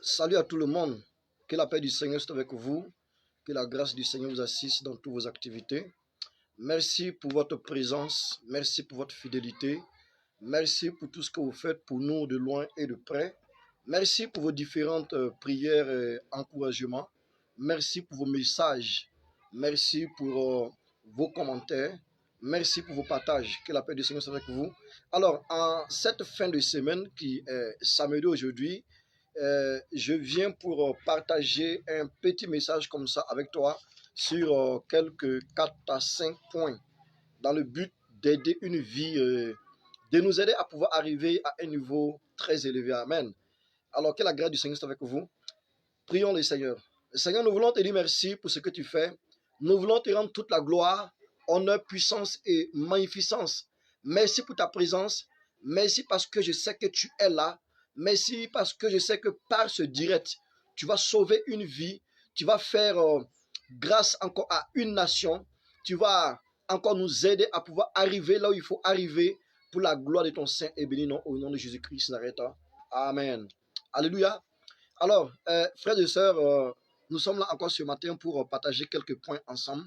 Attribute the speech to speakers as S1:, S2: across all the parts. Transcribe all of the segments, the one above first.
S1: Salut à tout le monde. Que la paix du Seigneur soit avec vous. Que la grâce du Seigneur vous assiste dans toutes vos activités. Merci pour votre présence. Merci pour votre fidélité. Merci pour tout ce que vous faites pour nous de loin et de près. Merci pour vos différentes prières et encouragements. Merci pour vos messages. Merci pour vos commentaires. Merci pour vos partages. Que la paix du Seigneur soit avec vous. Alors, en cette fin de semaine qui est samedi aujourd'hui, je viens pour partager un petit message comme ça avec toi sur quelques 4 à 5 points dans le but d'aider une vie, de nous aider à pouvoir arriver à un niveau très élevé. Amen. Alors que la grâce du Seigneur soit avec vous. Prions le Seigneur. Seigneur, nous voulons te dire merci pour ce que tu fais. Nous voulons te rendre toute la gloire, honneur, puissance et magnificence. Merci pour ta présence. Merci parce que je sais que tu es là. Merci parce que je sais que par ce direct, tu vas sauver une vie. Tu vas faire grâce encore à une nation. Tu vas encore nous aider à pouvoir arriver là où il faut arriver pour la gloire de ton Saint et béni nom au nom de Jésus-Christ Nazareth. Amen. Alléluia. Alors, frères et sœurs, nous sommes là encore ce matin pour partager quelques points ensemble.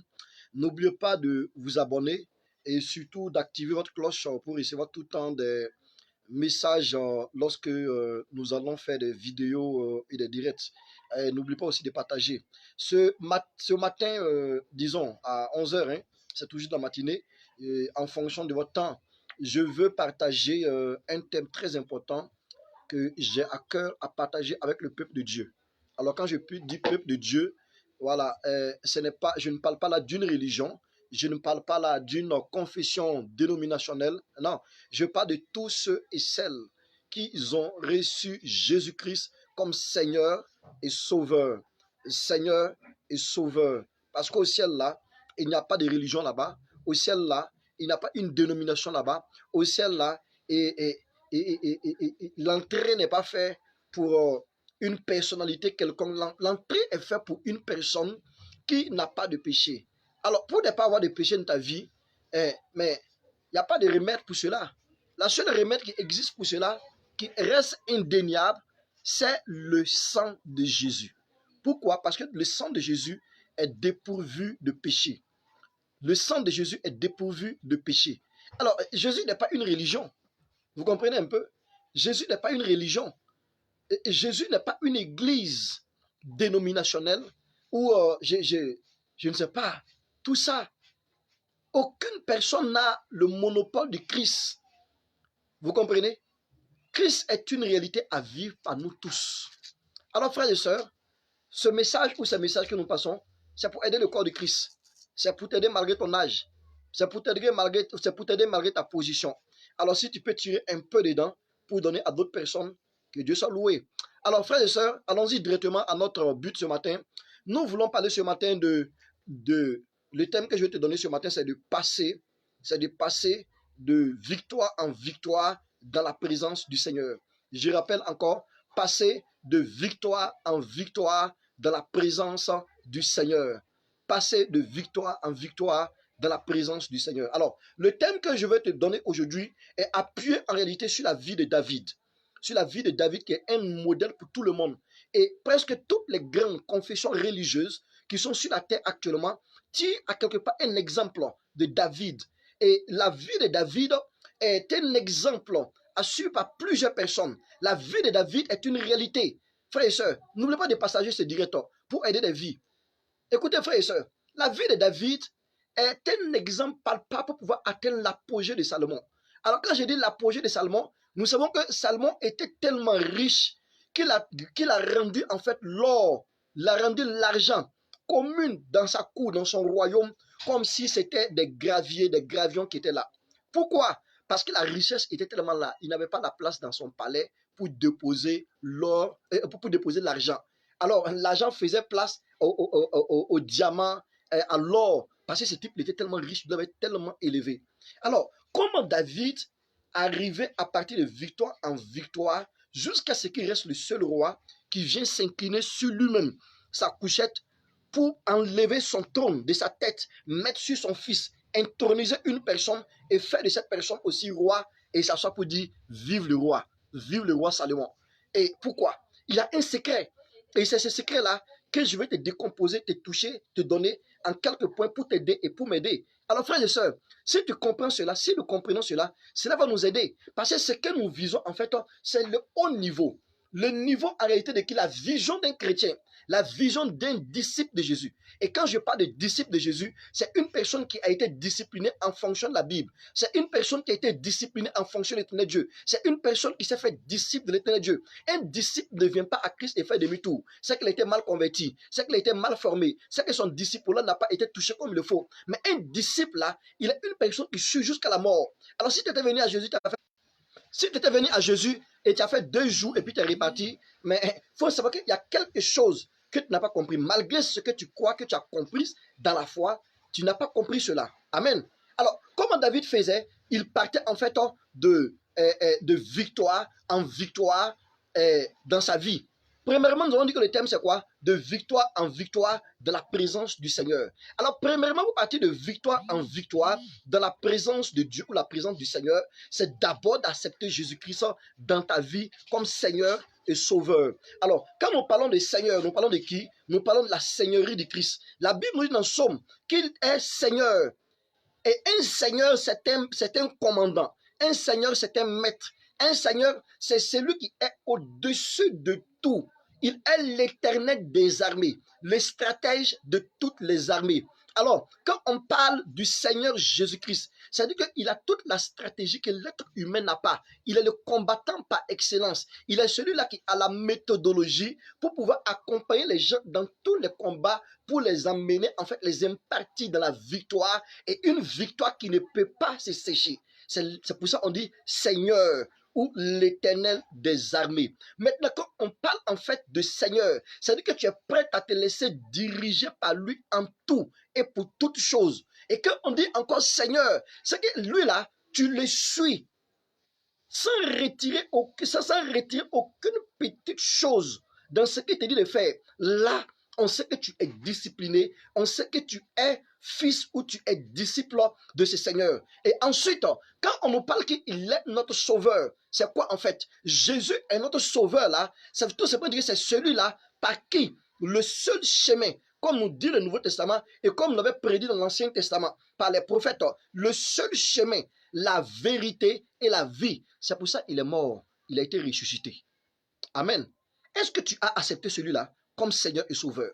S1: N'oubliez pas de vous abonner et surtout d'activer votre cloche pour recevoir tout le temps des messages lorsque nous allons faire des vidéos et des directs. N'oubliez pas aussi de partager. Ce matin, disons à 11h, hein, c'est toujours dans la matinée, en fonction de votre temps, je veux partager un thème très important que j'ai à cœur à partager avec le peuple de Dieu. Alors quand je dis peuple de Dieu, voilà, je ne parle pas là d'une religion, je ne parle pas là d'une confession dénominationnelle, non, je parle de tous ceux et celles qui ont reçu Jésus-Christ comme Seigneur et Sauveur. Seigneur et Sauveur. Parce qu'au ciel là, il n'y a pas de religion là-bas. Au ciel là, il n'y a pas une dénomination là-bas. Au ciel là, et l'entrée n'est pas faite pour une personnalité quelconque. L'entrée est faite pour une personne qui n'a pas de péché. Alors, pour ne pas avoir de péché dans ta vie, mais il n'y a pas de remède pour cela. La seule remède qui existe pour cela, qui reste indéniable, c'est le sang de Jésus. Pourquoi? Parce que le sang de Jésus est dépourvu de péché. Le sang de Jésus est dépourvu de péché. Alors, Jésus n'est pas une religion. Vous comprenez un peu? Jésus n'est pas une religion. Jésus n'est pas une église dénominationnelle où je ne sais pas, tout ça. Aucune personne n'a le monopole de Christ. Vous comprenez? Christ est une réalité à vivre par nous tous. Alors, frères et sœurs, ce message ou ces messages que nous passons, c'est pour aider le corps de Christ. C'est pour t'aider malgré ton âge. C'est pour t'aider malgré ta position. Alors, si tu peux tirer un peu dedans pour donner à d'autres personnes, que Dieu soit loué. Alors, frères et sœurs, allons-y directement à notre but ce matin. Nous voulons parler ce matin le thème que je vais te donner ce matin, c'est de passer de victoire en victoire dans la présence du Seigneur. Je rappelle encore, passer de victoire en victoire dans la présence du Seigneur. Passer de victoire en victoire dans la présence du Seigneur. Alors, le thème que je vais te donner aujourd'hui est appuyé en réalité sur la vie de David. Sur la vie de David qui est un modèle pour tout le monde. Et presque toutes les grandes confessions religieuses qui sont sur la terre actuellement tirent à quelque part un exemple de David. Et la vie de David est un exemple assuré par plusieurs personnes. La vie de David est une réalité. Frères et sœurs, n'oubliez pas de partager ce direct pour aider des vies. Écoutez, frères et sœurs, la vie de David est un exemple palpable pour pouvoir atteindre l'apogée de Salomon. Alors quand je dis l'apogée de Salomon, nous savons que Salomon était tellement riche qu'il a rendu en fait l'or, il a rendu l'argent commun dans sa cour, dans son royaume, comme si c'était des gravions qui étaient là. Pourquoi? Parce que la richesse était tellement là, il n'avait pas la place dans son palais pour déposer l'or, pour déposer l'argent. Alors l'argent faisait place au diamant, à l'or, parce que ce type était tellement riche, il avait tellement élevé. Alors, comment David arrivait à partir de victoire en victoire jusqu'à ce qu'il reste le seul roi qui vient s'incliner sur lui-même, sa couchette, pour enlever son trône de sa tête, mettre sur son fils, introniser une personne et faire de cette personne aussi roi et s'asseoir pour dire vive le roi Salomon. Et pourquoi? Il a un secret. Et c'est ce secret-là que je vais te décomposer, te toucher, te donner en quelques points pour t'aider et pour m'aider. Alors, frères et sœurs, si tu comprends cela, si nous comprenons cela, cela va nous aider. Parce que ce que nous visons, en fait, c'est le haut niveau. Le niveau en réalité de qui la vision d'un chrétien, la vision d'un disciple de Jésus. Et quand je parle de disciple de Jésus, c'est une personne qui a été disciplinée en fonction de la Bible. C'est une personne qui a été disciplinée en fonction de l'éternel Dieu. C'est une personne qui s'est fait disciple de l'éternel Dieu. Un disciple ne vient pas à Christ et fait demi-tour. C'est qu'il a été mal converti, c'est qu'il a été mal formé, c'est que son disciple-là n'a pas été touché comme il le faut. Mais un disciple là, il est une personne qui suit jusqu'à la mort. Alors si tu étais venu à Jésus, si tu étais venu à Jésus et tu as fait 2 jours et puis tu es reparti, mais il faut savoir qu'il y a quelque chose que tu n'as pas compris. Malgré ce que tu crois que tu as compris dans la foi, tu n'as pas compris cela. Amen. Alors, comment David faisait? Il partait en fait de victoire en victoire dans sa vie. Premièrement, nous avons dit que le thème c'est quoi? De victoire en victoire dans la présence du Seigneur. Alors, premièrement, vous partez de victoire en victoire dans la présence de Dieu ou la présence du Seigneur. C'est d'abord d'accepter Jésus-Christ dans ta vie comme Seigneur et Sauveur. Alors, quand nous parlons de Seigneur, nous parlons de qui? Nous parlons de la Seigneurie de Christ. La Bible nous dit dans Somme qu'il est Seigneur. Et un Seigneur, c'est un commandant. Un Seigneur, c'est un maître. Un Seigneur, c'est celui qui est au-dessus de tout. Il est l'Éternel des armées, le stratège de toutes les armées. Alors, quand on parle du Seigneur Jésus-Christ, ça veut dire qu'il a toute la stratégie que l'être humain n'a pas. Il est le combattant par excellence. Il est celui-là qui a la méthodologie pour pouvoir accompagner les gens dans tous les combats, pour les emmener, en fait, les impartir dans la victoire, et une victoire qui ne peut pas se sécher. C'est pour ça qu'on dit Seigneur ou l'Éternel des armées. Maintenant, quand on parle en fait de Seigneur, ça veut dire que tu es prêt à te laisser diriger par lui en tout et pour toutes choses. Et quand on dit encore Seigneur, c'est que lui là, tu le suis sans retirer aucune petite chose dans ce qu'il te dit de faire. Là, on sait que tu es discipliné, on sait que tu es fils ou tu es disciple de ce Seigneur. Et ensuite, quand on nous parle qu'il est notre sauveur, c'est quoi en fait? Jésus est notre sauveur là, ça veut tout simplement dire que c'est celui-là par qui le seul chemin, comme nous dit le Nouveau Testament et comme nous l'avait prédit dans l'Ancien Testament par les prophètes, le seul chemin, la vérité et la vie. C'est pour ça qu'il est mort, il a été ressuscité. Amen. Est-ce que tu as accepté celui-là comme Seigneur et Sauveur?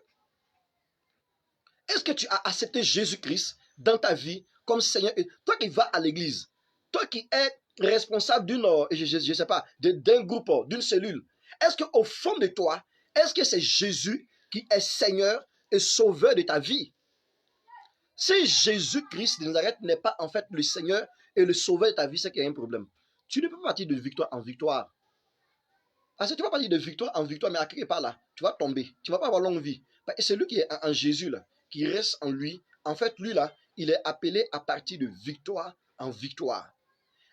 S1: Est-ce que tu as accepté Jésus-Christ dans ta vie comme Seigneur? Toi qui vas à l'église, toi qui es responsable d'une, je sais pas, d'un groupe, d'une cellule, est-ce qu'au fond de toi, est-ce que c'est Jésus qui est Seigneur et Sauveur de ta vie? Si Jésus-Christ de Nazareth n'est pas en fait le Seigneur et le Sauveur de ta vie, c'est qu'il y a un problème. Tu ne peux pas partir de victoire en victoire. Parce que tu vas partir de victoire en victoire, mais à quelque part là, tu vas tomber. Tu ne vas pas avoir longue vie. Et c'est lui qui est en Jésus, là, qui reste en lui. En fait, lui, là, il est appelé à partir de victoire en victoire.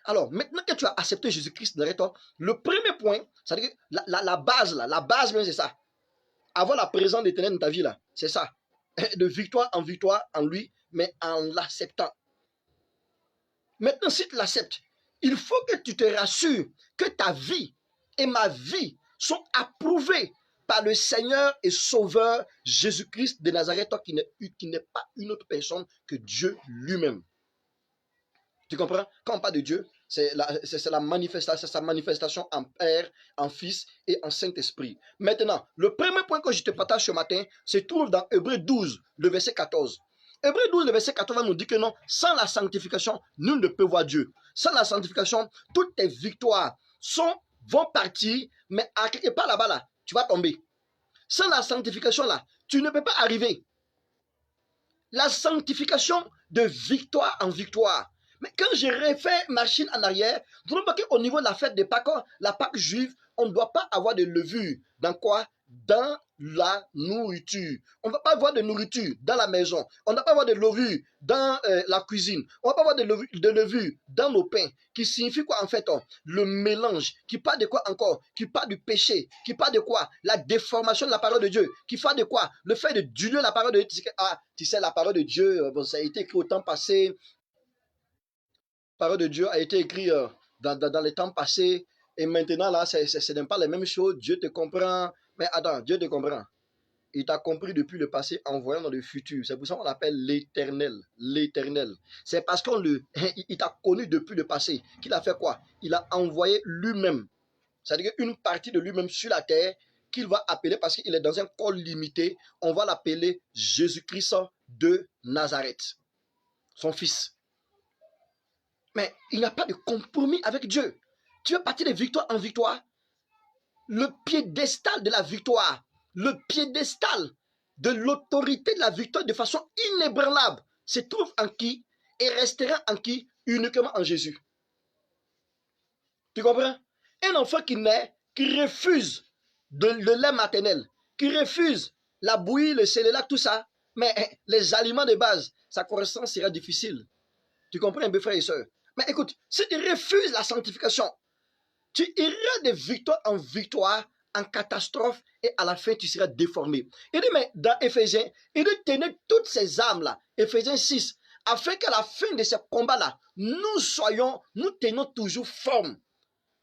S1: Alors, maintenant que tu as accepté Jésus-Christ, le premier point, c'est-à-dire que la base, là, la base même, c'est ça. Avoir la présence d'éternel dans ta vie, là, c'est ça. De victoire en lui, mais en l'acceptant. Maintenant, si tu l'acceptes, il faut que tu te rassures que ta vie et ma vie sont approuvées par le Seigneur et Sauveur Jésus-Christ de Nazareth, qui n'est pas une autre personne que Dieu lui-même. Tu comprends? Quand on parle de Dieu, c'est sa manifestation en Père, en Fils et en Saint-Esprit. Maintenant, le premier point que je te partage ce matin se trouve dans Hébreux 12, le verset 14. Hébreux 12, le verset 14 nous dit que non, sans la sanctification, nul ne peut voir Dieu. Sans la sanctification, toutes tes victoires vont partir, mais à quelque part là-bas, là, tu vas tomber. Sans la sanctification, là, tu ne peux pas arriver. La sanctification de victoire en victoire. Mais quand je refais machine en arrière, vous remarquez qu'au niveau de la fête de Pâques, la Pâque juive, on ne doit pas avoir de levure. Dans quoi? Dans la nourriture. On ne va pas avoir de nourriture dans la maison. On ne va pas avoir de levure dans la cuisine. On ne va pas avoir de levure dans nos pains. Qui signifie quoi en fait? Le mélange. Qui parle de quoi encore? Qui parle du péché. Qui parle de quoi? La déformation de la parole de Dieu. Qui parle de quoi? Le fait de diluer la parole de Dieu. Ah, tu sais, la parole de Dieu, bon, ça a été écrit au temps passé. La parole de Dieu a été écrite dans les temps passés. Et maintenant, là, ce n'est pas la même chose. Dieu te comprend. Mais attends, Dieu te comprend. Il t'a compris depuis le passé en voyant dans le futur. C'est pour ça qu'on l'appelle l'éternel. L'éternel. C'est parce il t'a connu depuis le passé qu'il a fait quoi? Il a envoyé lui-même. C'est-à-dire une partie de lui-même sur la terre qu'il va appeler, parce qu'il est dans un corps limité, on va l'appeler Jésus-Christ de Nazareth, son fils. Mais il n'y a pas de compromis avec Dieu. Tu veux partir de victoire en victoire. Le piédestal de la victoire, le piédestal de l'autorité de la victoire de façon inébranlable se trouve en qui et restera en qui? Uniquement en Jésus. Tu comprends? Un enfant qui naît, qui refuse le lait maternel, qui refuse la bouillie, le cérélac, tout ça, mais les aliments de base, sa croissance sera difficile. Tu comprends un peu, frère et soeur? Mais écoute, si tu refuses la sanctification, tu iras de victoire en victoire, en catastrophe, et à la fin, tu seras déformé. Il dit, mais dans Éphésiens, il dit, tenez toutes ces âmes-là, Éphésiens 6, afin qu'à la fin de ce combat-là, nous tenions toujours forme.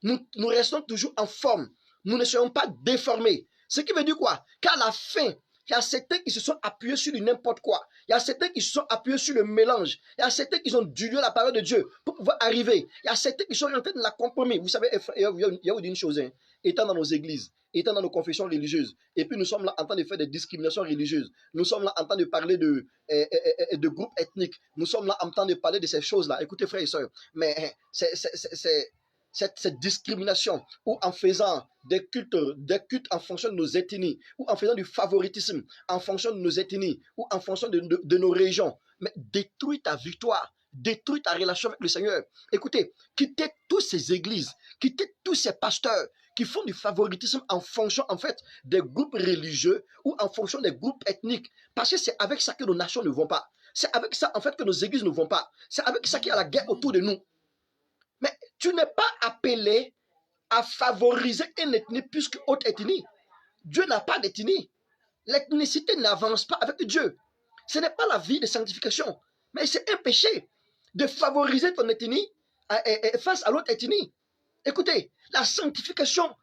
S1: Nous restons toujours en forme. Nous ne soyons pas déformés. Ce qui veut dire quoi? Qu'à la fin, il y a certains qui se sont appuyés sur n'importe quoi. Il y a certains qui se sont appuyés sur le mélange. Il y a certains qui ont dilué la parole de Dieu pour pouvoir arriver. Il y a certains qui sont rentrés dans la compromis. Vous savez, il y a une chose, hein, étant dans nos églises, étant dans nos confessions religieuses, et puis nous sommes là en train de faire des discriminations religieuses. Nous sommes là en train de parler de groupes ethniques. Nous sommes là en train de parler de ces choses-là. Écoutez, frères et sœurs, mais cette discrimination, ou en faisant des cultes en fonction de nos ethnies, ou en faisant du favoritisme en fonction de nos ethnies, ou en fonction de nos régions, mais détruit ta victoire, détruit ta relation avec le Seigneur. Écoutez, quittez toutes ces églises, quittez tous ces pasteurs qui font du favoritisme en fonction, en fait, des groupes religieux ou en fonction des groupes ethniques, parce que c'est avec ça que nos nations ne vont pas. C'est avec ça, en fait, que nos églises ne vont pas. C'est avec ça qu'il y a la guerre autour de nous. Mais tu n'es pas appelé à favoriser une ethnie plus qu'autre ethnie. Dieu n'a pas d'ethnie. L'ethnicité n'avance pas avec Dieu. Ce n'est pas la vie de sanctification, mais c'est un péché de favoriser ton ethnie face à l'autre ethnie. Écoutez, la sanctification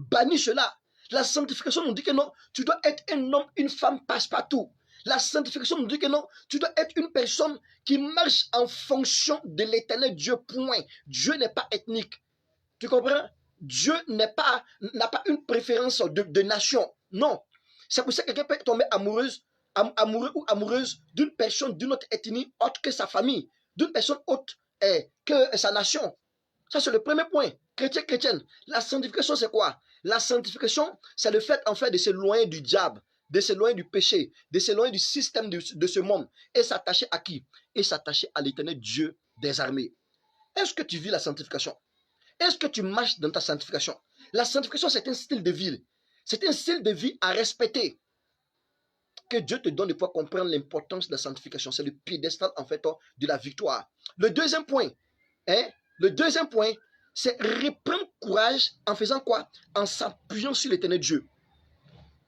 S1: bannit cela. La sanctification nous dit que non, tu dois être un homme, une femme passe-partout. La sanctification nous dit que non, tu dois être une personne qui marche en fonction de l'éternel Dieu, point. Dieu n'est pas ethnique. Tu comprends? Dieu n'a pas une préférence de nation. Non. C'est pour ça que quelqu'un peut tomber amoureux ou amoureuse d'une personne d'une autre ethnie autre que sa famille, d'une personne autre que sa nation. Ça, c'est le premier point. Chrétienne. La sanctification, c'est quoi? La sanctification, c'est le fait, en fait, de s'éloigner du diable, de s'éloigner du péché, de s'éloigner du système de ce monde. Et s'attacher à qui? Et s'attacher à l'éternel Dieu des armées. Est-ce que tu vis la sanctification? Est-ce que tu marches dans ta sanctification? La sanctification, c'est un style de vie. C'est un style de vie à respecter. Que Dieu te donne de pouvoir comprendre l'importance de la sanctification. C'est le piédestal, en fait, de la victoire. Le deuxième point, c'est reprendre courage en faisant quoi? En s'appuyant sur l'éternel Dieu.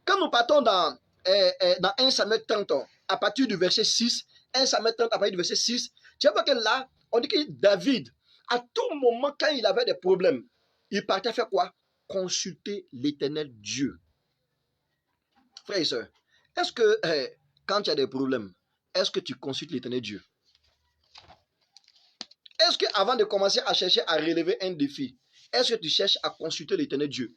S1: Quand nous partons dans 1 Samuel 30, à partir du verset 6, 1 Samuel 30, à partir du verset 6, tu vois que là, on dit que David, à tout moment, quand il avait des problèmes, il partait faire quoi? Consulter l'éternel Dieu. Frères et sœurs, est-ce que quand tu as des problèmes, est-ce que tu consultes l'éternel Dieu? Est-ce qu'avant de commencer à chercher à relever un défi, est-ce que tu cherches à consulter l'éternel Dieu?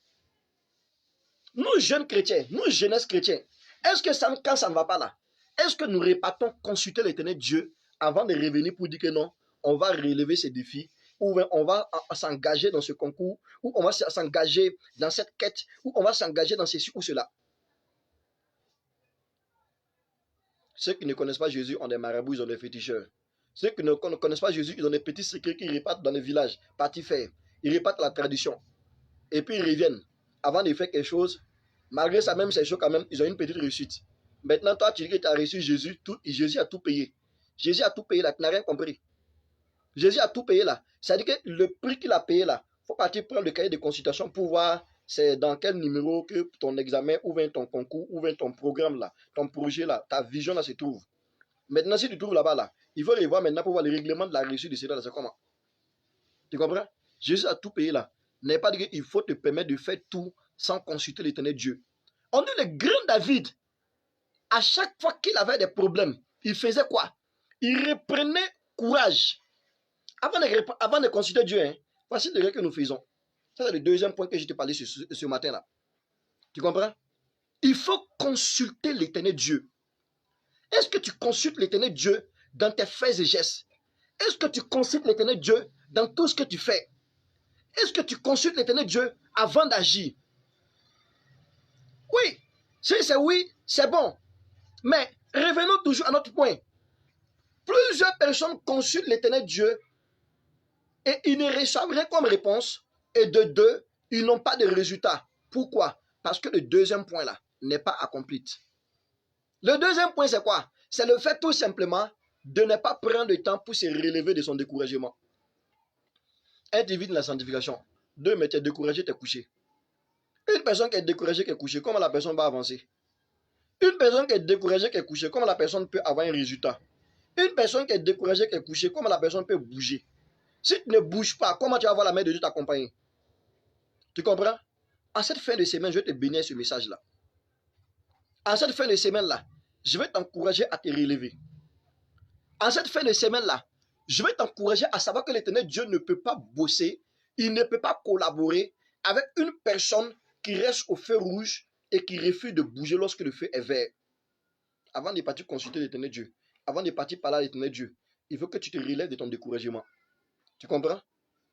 S1: Nous, jeunes chrétiens, nous, jeunesse chrétiens, est-ce que quand ça ne va pas là, est-ce que nous repartons consulter l'éternel Dieu avant de revenir pour dire que non, on va relever ces défis, ou on va s'engager dans ce concours, ou on va s'engager dans cette quête, ou on va s'engager dans ceci ou cela? Ceux qui ne connaissent pas Jésus ont des marabouts, ils ont des féticheurs. Ceux qui ne connaissent pas Jésus, ils ont des petits secrets qu'ils repartent dans les villages, partis faire. Ils repartent la tradition. Et puis ils reviennent. Avant de faire quelque chose, malgré ça même, c'est chaud quand même, ils ont une petite réussite. Maintenant, toi, tu dis que tu as reçu Jésus, Jésus a tout payé. Jésus a tout payé là, tu n'as rien compris. Jésus a tout payé là. C'est-à-dire que le prix qu'il a payé là, il faut partir prendre le cahier de consultation pour voir c'est dans quel numéro que ton examen, ou bien ton concours, ou bien ton programme là, ton projet là, ta vision là se trouve. Maintenant, si tu trouves là-bas là, il faut revoir maintenant pour voir le règlement de la réussite de cela là, c'est comment. Tu comprends? Jésus a tout payé là. n'est pas dit qu'il faut te permettre de faire tout sans consulter l'éternel Dieu. On dit le grand David, à chaque fois qu'il avait des problèmes, il faisait quoi? Il reprenait courage. Avant de consulter Dieu, hein, voici le que nous faisons. Ça, c'est le deuxième point que je te parlais ce matin-là. Tu comprends? Il faut consulter l'éternel Dieu. Est-ce que tu consultes l'éternel Dieu dans tes faits et gestes? Est-ce que tu consultes l'éternel Dieu dans tout ce que tu fais? Est-ce que tu consultes l'éternel Dieu avant d'agir? Oui. Si c'est oui, c'est bon. Mais revenons toujours à notre point. Plusieurs personnes consultent l'éternel Dieu et ils ne reçoivent rien comme réponse. Et de deux, ils n'ont pas de résultat. Pourquoi? Parce que le deuxième point là n'est pas accompli. Le deuxième point, c'est quoi? C'est le fait tout simplement de ne pas prendre le temps pour se relever de son découragement. Un, tu vis de la sanctification. Deux, mais tu es découragé, tu es couché. Une personne qui est découragée, qui est couchée, comment la personne va avancer? Une personne qui est découragée, qui est couchée, comment la personne peut avoir un résultat? Une personne qui est découragée, qui est couchée, comment la personne peut bouger? Si tu ne bouges pas, comment tu vas voir la main de Dieu t'accompagner? Tu comprends? En cette fin de semaine, je vais te bénir ce message-là. En cette fin de semaine-là, je vais t'encourager à te relever. En cette fin de semaine-là, je vais t'encourager à savoir que l'éternel Dieu ne peut pas bosser, il ne peut pas collaborer avec une personne qui reste au feu rouge et qui refuse de bouger lorsque le feu est vert. Avant de partir consulter l'éternel Dieu, avant de partir parler à l'éternel Dieu, il faut que tu te relèves de ton découragement. Tu comprends?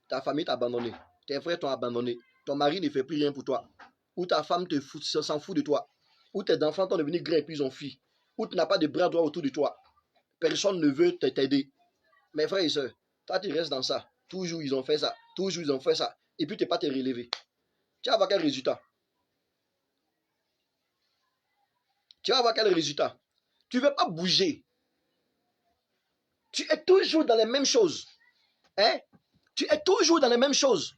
S1: Ta famille t'a abandonné, tes frères t'ont abandonné, ton mari ne fait plus rien pour toi, ou ta femme s'en fout de toi, ou tes enfants sont devenus grands et puis ils ont fui, ou tu n'as pas de bras droit autour de toi. Personne ne veut t'aider. Mes frères et sœurs, toi tu restes dans ça. Toujours ils ont fait ça. Toujours ils ont fait ça. Et puis tu n'es pas te relever. Tu vas avoir quel résultat? Tu vas avoir quel résultat? Tu ne veux pas bouger. Tu es toujours dans les mêmes choses. Hein? Tu es toujours dans les mêmes choses.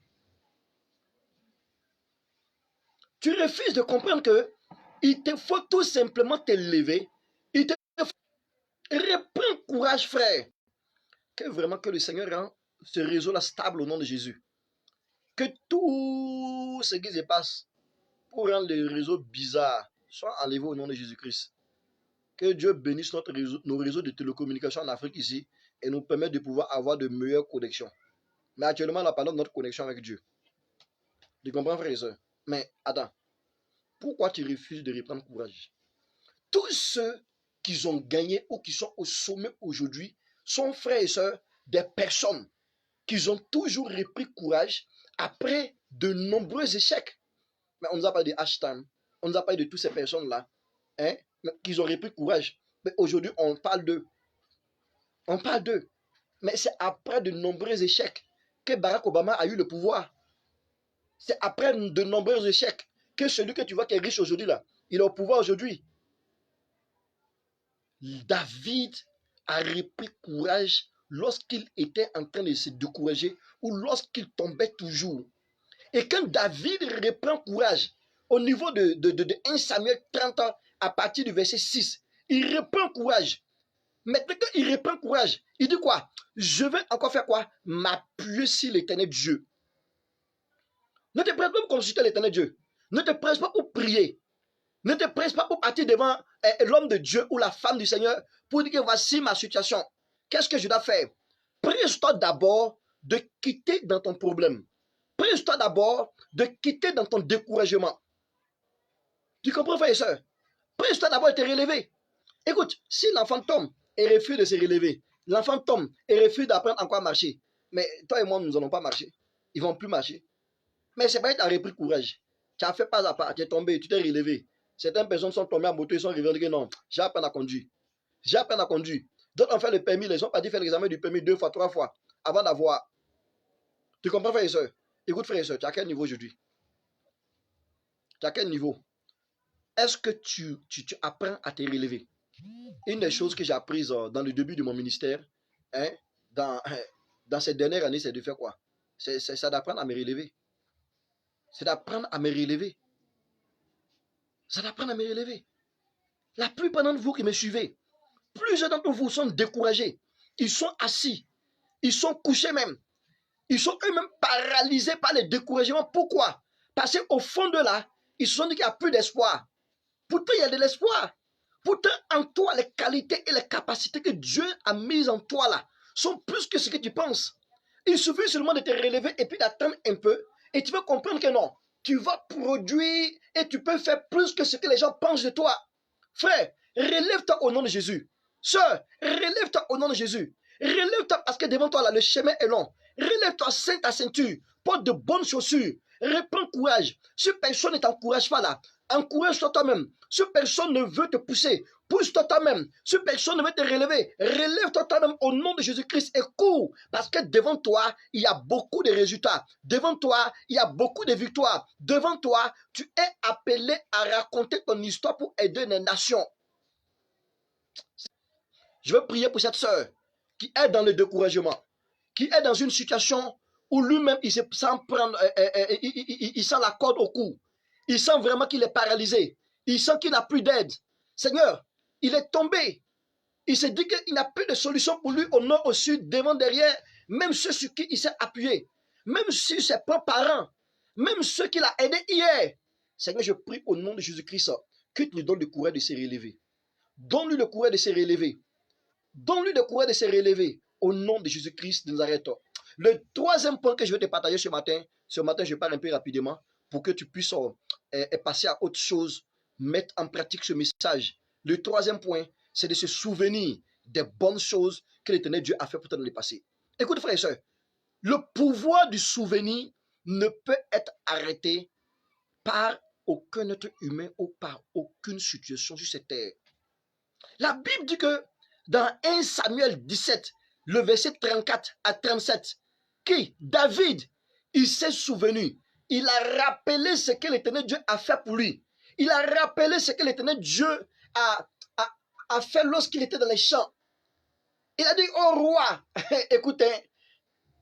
S1: Tu refuses de comprendre que il te faut tout simplement te lever. Il te faut... Reprends courage, frère. Que vraiment que le Seigneur rend ce réseau-là stable au nom de Jésus. Que tout ce qui se passe pour rendre le réseau bizarre soit enlevé au nom de Jésus-Christ. Que Dieu bénisse nos réseaux de télécommunications en Afrique ici et nous permette de pouvoir avoir de meilleures connexions. Mais actuellement, on n'a pas notre connexion avec Dieu. Tu comprends, frère et soeur? Mais attends, pourquoi tu refuses de reprendre courage? Tous ceux qui ont gagné ou qui sont au sommet aujourd'hui sont, frères et sœurs, des personnes qui ont toujours repris courage après de nombreux échecs. Mais on nous a parlé de Ashton, on nous a parlé de toutes ces personnes-là, hein, qui ont repris courage. Mais aujourd'hui, on parle d'eux. On parle d'eux. Mais c'est après de nombreux échecs que Barack Obama a eu le pouvoir. C'est après de nombreux échecs que celui que tu vois qui est riche aujourd'hui, là, il est au pouvoir aujourd'hui. David a repris courage lorsqu'il était en train de se décourager ou lorsqu'il tombait toujours. Et quand David reprend courage, au niveau de 1 Samuel 30 ans, à partir du verset 6, il reprend courage. Maintenant qu'il reprend courage, il dit quoi? Je vais encore faire quoi? M'appuyer sur l'éternel Dieu. Ne te presse pas pour consulter l'éternel Dieu. Ne te presse pas pour prier. Ne te presse pas pour partir devant l'homme de Dieu ou la femme du Seigneur pour dire que voici ma situation. Qu'est-ce que je dois faire? Presse-toi d'abord de quitter dans ton problème. Presse-toi d'abord de quitter dans ton découragement. Tu comprends, frère et soeur? Presse-toi d'abord de te relever. Écoute, si l'enfant tombe et refuse de se relever, l'enfant tombe et refuse d'apprendre encore à marcher, mais toi et moi, nous n'allons pas marcher. Ils ne vont plus marcher. Mais c'est pas que tu as repris courage. Tu as fait pas à pas, tu es tombé, tu t'es relevé. Certaines personnes sont tombées en moto, ils sont revenus non, j'ai appris à conduire. J'ai appris à conduire. D'autres ont fait le permis, ils ont partis faire l'examen du permis 2 fois, 3 fois, avant d'avoir. Tu comprends, frère et soeur? Écoute, frère et soeur, tu as quel niveau aujourd'hui? Tu as quel niveau? Est-ce que tu apprends à te relever? Une des choses que j'ai apprises dans le début de mon ministère, hein, dans ces dernières années, c'est de faire quoi? C'est d'apprendre à me relever. C'est d'apprendre à me relever. C'est d'apprendre à me relever. La plupart d'entre vous qui me suivez, plusieurs d'entre vous sont découragés. Ils sont assis. Ils sont couchés même. Ils sont eux-mêmes paralysés par les découragements. Pourquoi? Parce qu'au fond de là, ils se sont dit qu'il n'y a plus d'espoir. Pourtant, il y a de l'espoir. Pourtant, en toi, les qualités et les capacités que Dieu a mises en toi là sont plus que ce que tu penses. Il suffit seulement de te relever et puis d'attendre un peu. Et tu vas comprendre que non, tu vas produire et tu peux faire plus que ce que les gens pensent de toi. Frère, relève-toi au nom de Jésus. Sœur, relève-toi au nom de Jésus. Relève-toi parce que devant toi là, le chemin est long. Relève-toi, ceinte ta ceinture, porte de bonnes chaussures. Reprends courage. Si personne ne t'encourage pas là, encourage-toi toi-même. Si personne ne veut te pousser, pousse-toi toi-même. Si personne ne veut te relever, relève-toi toi-même au nom de Jésus-Christ et cours. Parce que devant toi, il y a beaucoup de résultats. Devant toi, il y a beaucoup de victoires. Devant toi, tu es appelé à raconter ton histoire pour aider les nations. Je veux prier pour cette sœur qui est dans le découragement, qui est dans une situation où lui-même il se sent prendre, il sent la corde au cou. Il sent vraiment qu'il est paralysé. Il sent qu'il n'a plus d'aide. Seigneur, il est tombé. Il se dit qu'il n'a plus de solution pour lui au nord, au sud, devant, derrière, même ceux sur qui il s'est appuyé, même sur ses propres parents, même ceux qu'il a aidés hier. Seigneur, je prie au nom de Jésus-Christ que tu lui donnes le courage de se relever. Donne-lui le courage de se relever. Donne-lui le courage de se relever au nom de Jésus-Christ de Nazareth. Le troisième point que je vais te partager ce matin, je parle un peu rapidement pour que tu puisses passer à autre chose, mettre en pratique ce message. Le troisième point, c'est de se souvenir des bonnes choses que l'Éternel Dieu a fait pour toi dans le passé. Écoute, frères et sœurs, le pouvoir du souvenir ne peut être arrêté par aucun être humain ou par aucune situation sur cette terre. La Bible dit que dans 1 Samuel 17, le verset 34 à 37, qui, David, il s'est souvenu, il a rappelé ce que l'Éternel Dieu a fait pour lui. Il a rappelé ce que l'Éternel Dieu a fait lorsqu'il était dans les champs. Il a dit, oh roi, écoutez,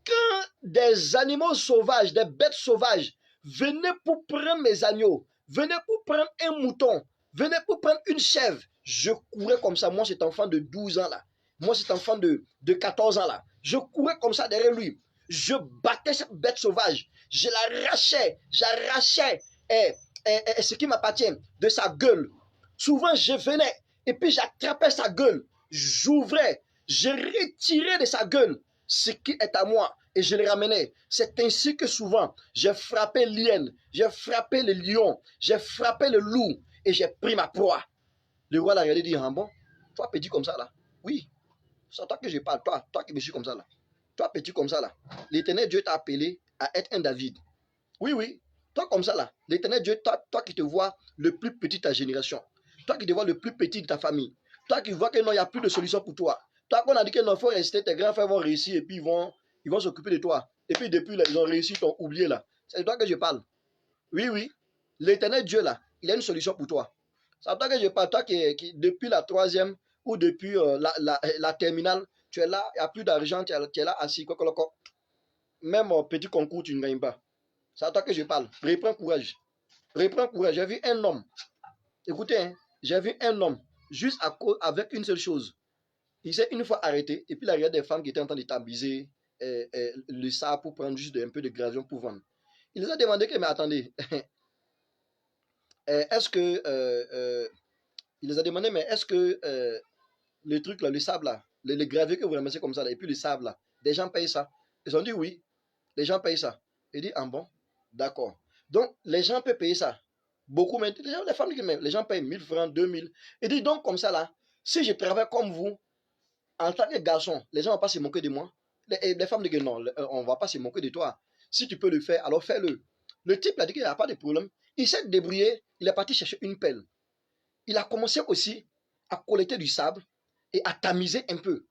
S1: quand des animaux sauvages, des bêtes sauvages venaient pour prendre mes agneaux, venaient pour prendre un mouton, venaient pour prendre une chèvre, je courais comme ça. Moi, cet enfant de 12 ans là, moi, cet enfant de 14 ans là, je courais comme ça derrière lui. Je battais cette bête sauvage, je l'arrachais, j'arrachais ce qui m'appartient de sa gueule. Souvent, je venais et puis j'attrapais sa gueule, j'ouvrais, je retirais de sa gueule ce qui est à moi et je le ramenais. C'est ainsi que souvent, j'ai frappé l'hyène, j'ai frappé le lion, j'ai frappé le loup et j'ai pris ma proie. Le roi l'a regardé et dit, ah bon, toi petit comme ça là, oui, c'est toi que je parle, toi qui me suis comme ça là, toi petit comme ça là, l'Éternel Dieu t'a appelé à être un David. Oui, oui, toi comme ça là, l'Éternel Dieu, toi qui te vois le plus petit de ta génération, toi qui te vois le plus petit de ta famille, toi qui vois que non, il n'y a plus de solution pour toi, toi qu'on a dit que non, il faut rester, tes grands frères vont réussir et puis ils vont s'occuper de toi. Et puis depuis là, ils ont réussi, ils t'ont oublié là. C'est de toi que je parle. Oui, oui, l'Éternel Dieu là, il a une solution pour toi. C'est à toi que je parle, toi qui depuis la troisième ou depuis la terminale, tu es là, il n'y a plus d'argent, tu es là assis, même au petit concours, tu ne gagnes pas. C'est à toi que je parle. Reprends courage. Reprends courage. J'ai vu un homme. Écoutez, hein, j'ai vu un homme juste avec une seule chose. Il s'est une fois arrêté et puis il a regardé des femmes qui étaient en train de tabiser le sable pour prendre juste un peu de gravillon pour vendre. Il les a demandé que, mais attendez, est-ce que il les a demandé, mais est-ce que le truc là, le sable là, le gravier que vous ramassez comme ça là, et puis le sable là, des gens payent ça? Ils ont dit oui, les gens payent ça. Il dit, ah bon, d'accord. Donc, les gens peuvent payer ça. Beaucoup, mais les femmes disent, les gens payent 1000 francs, 2000. Il dit, donc, comme ça là, si je travaille comme vous, en tant que garçon, les gens ne vont pas se moquer de moi. Les femmes disent, non, on ne va pas se moquer de toi. Si tu peux le faire, alors fais-le. Le type a dit qu'il n'y a pas de problème. Il s'est débrouillé, il est parti chercher une pelle. Il a commencé aussi à collecter du sable et à tamiser un peu.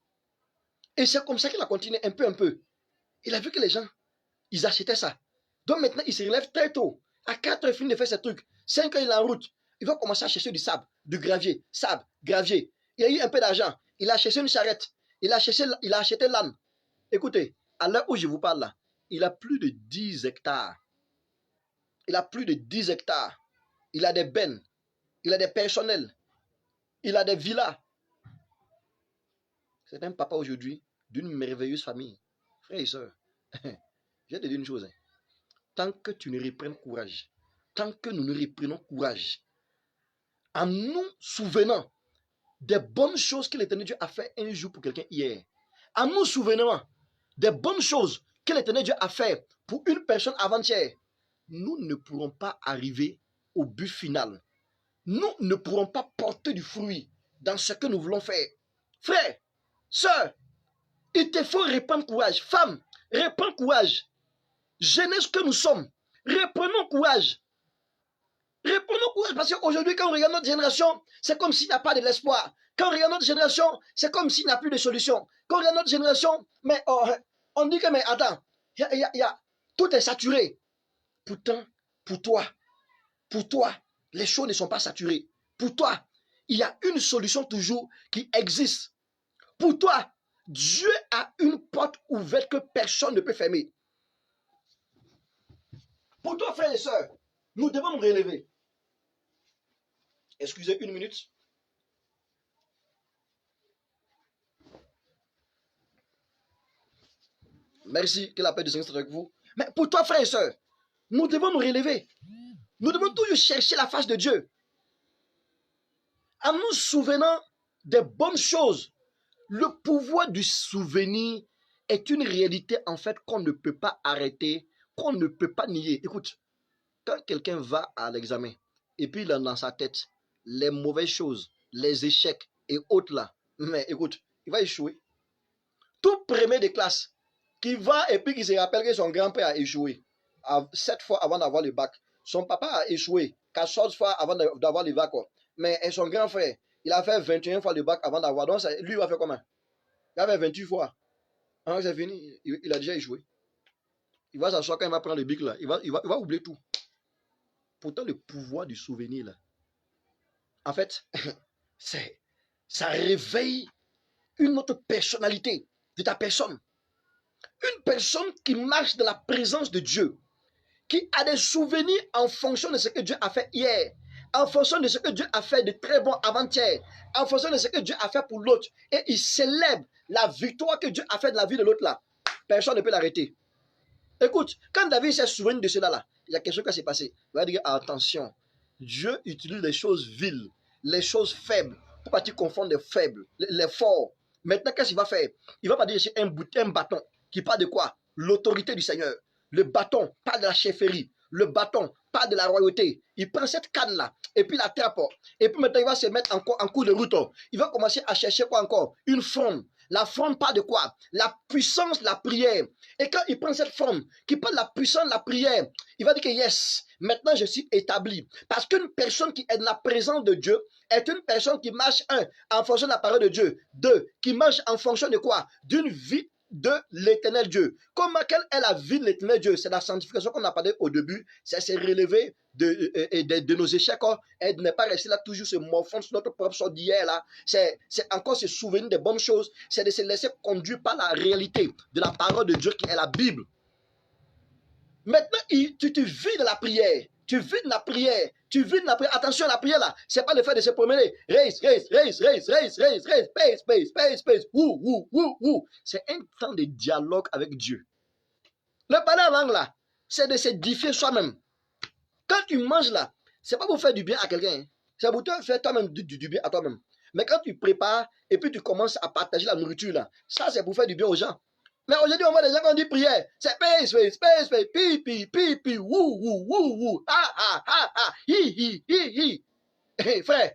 S1: Et c'est comme ça qu'il a continué un peu, un peu. Il a vu que les gens, ils achetaient ça. Donc maintenant, il se relève très tôt. À 4 heures, il finit de faire ce truc. 5 heures, il est en route. Il va commencer à chercher du sable, du gravier, sable, gravier. Il a eu un peu d'argent. Il a acheté une charrette. Il a acheté l'âne. Écoutez, à l'heure où je vous parle là, il a plus de 10 hectares. Il a plus de 10 hectares. Il a des bennes. Il a des personnels. Il a des villas. C'est un papa aujourd'hui d'une merveilleuse famille. Frères et sœurs. Je vais te dire une chose. Hein. Tant que tu ne reprennes courage, tant que nous ne reprenons courage, en nous souvenant des bonnes choses que l'Éternel Dieu a fait un jour pour quelqu'un hier, en nous souvenant des bonnes choses que l'Éternel Dieu a fait pour une personne avant-hier, nous ne pourrons pas arriver au but final. Nous ne pourrons pas porter du fruit dans ce que nous voulons faire. Frère, sœur, il te faut reprendre courage. Femme, reprends courage. Jeunesse que nous sommes, reprenons courage. Reprenons courage parce qu'aujourd'hui, quand on regarde notre génération, c'est comme s'il n'y a pas de l'espoir. Quand on regarde notre génération, c'est comme s'il n'y a plus de solution. Quand on regarde notre génération, mais on dit que, mais attends, tout est saturé. Pourtant, pour toi, les choses ne sont pas saturées. Pour toi, il y a une solution toujours qui existe. Pour toi, Dieu a une porte ouverte que personne ne peut fermer. Pour toi, frères et sœurs, nous devons nous relever. Excusez une minute. Merci, que la paix du Seigneur soit avec vous. Mais pour toi, frères et sœurs, nous devons nous relever. Nous devons toujours chercher la face de Dieu. En nous souvenant des bonnes choses, le pouvoir du souvenir est une réalité en fait qu'on ne peut pas arrêter, qu'on ne peut pas nier. Écoute, quand quelqu'un va à l'examen et puis il a dans sa tête les mauvaises choses, les échecs et autres là, mais écoute, il va échouer. Tout premier de classe qui va et puis qui se rappelle que son grand-père a échoué 7 fois avant d'avoir le bac. Son papa a échoué 14 fois avant d'avoir le bac. Mais son grand frère, il a fait 21 fois le bac avant d'avoir. Donc lui, il va faire comment? Il a fait 28 fois. Quand c'est fini, il a déjà échoué. Il va s'asseoir quand il va prendre le bic là. Il va oublier tout. Pourtant, le pouvoir du souvenir là, en fait, ça réveille une autre personnalité de ta personne. Une personne qui marche dans la présence de Dieu, qui a des souvenirs en fonction de ce que Dieu a fait hier, en fonction de ce que Dieu a fait de très bon avant-hier, en fonction de ce que Dieu a fait pour l'autre, et il célèbre la victoire que Dieu a fait dans la vie de l'autre là. Personne ne peut l'arrêter. Écoute, quand David s'est souvenu de cela là, il y a quelque chose qui s'est passé. Il va dire attention, Dieu utilise les choses viles, les choses faibles, pour pas te confondre les faibles, les forts. Maintenant, qu'est-ce qu'il va faire? Il va pas dire c'est un bâton qui parle de quoi? L'autorité du Seigneur. Le bâton parle de la chefferie. Le bâton parle de la royauté. Il prend cette canne-là et puis la trappe. Et puis maintenant, il va se mettre encore en cours de route. Il va commencer à chercher quoi encore? Une forme. La forme parle de quoi? La puissance de la prière. Et quand il prend cette forme qui parle de la puissance de la prière, il va dire que yes, maintenant je suis établi. Parce qu'une personne qui est dans la présence de Dieu est une personne qui marche, en fonction de la parole de Dieu. 2, qui marche en fonction de quoi? D'une vie de l'éternel Dieu. Quelle est la vie de l'éternel Dieu? C'est la sanctification qu'on a parlé au début. C'est se relever de nos échecs et de ne pas rester là toujours se morfondre sur notre propre sort d'hier là. C'est encore se souvenir des bonnes choses. C'est de se laisser conduire par la réalité de la parole de Dieu qui est la Bible. Maintenant, tu vis de la prière. Tu vis de la prière. Tu vis de la prière. Attention, la prière là, c'est pas le fait de se promener. Race. Pace. Wou. C'est un temps de dialogue avec Dieu. Le parler en langue là, c'est de s'édifier soi-même. Quand tu manges là, c'est pas pour faire du bien à quelqu'un. C'est pour te faire toi-même du bien à toi-même. Mais quand tu prépares et puis tu commences à partager la nourriture là, ça c'est pour faire du bien aux gens. Mais aujourd'hui, on voit des gens qui ont dit prière. C'est pace, pipi, wou, hi. Hey, frère,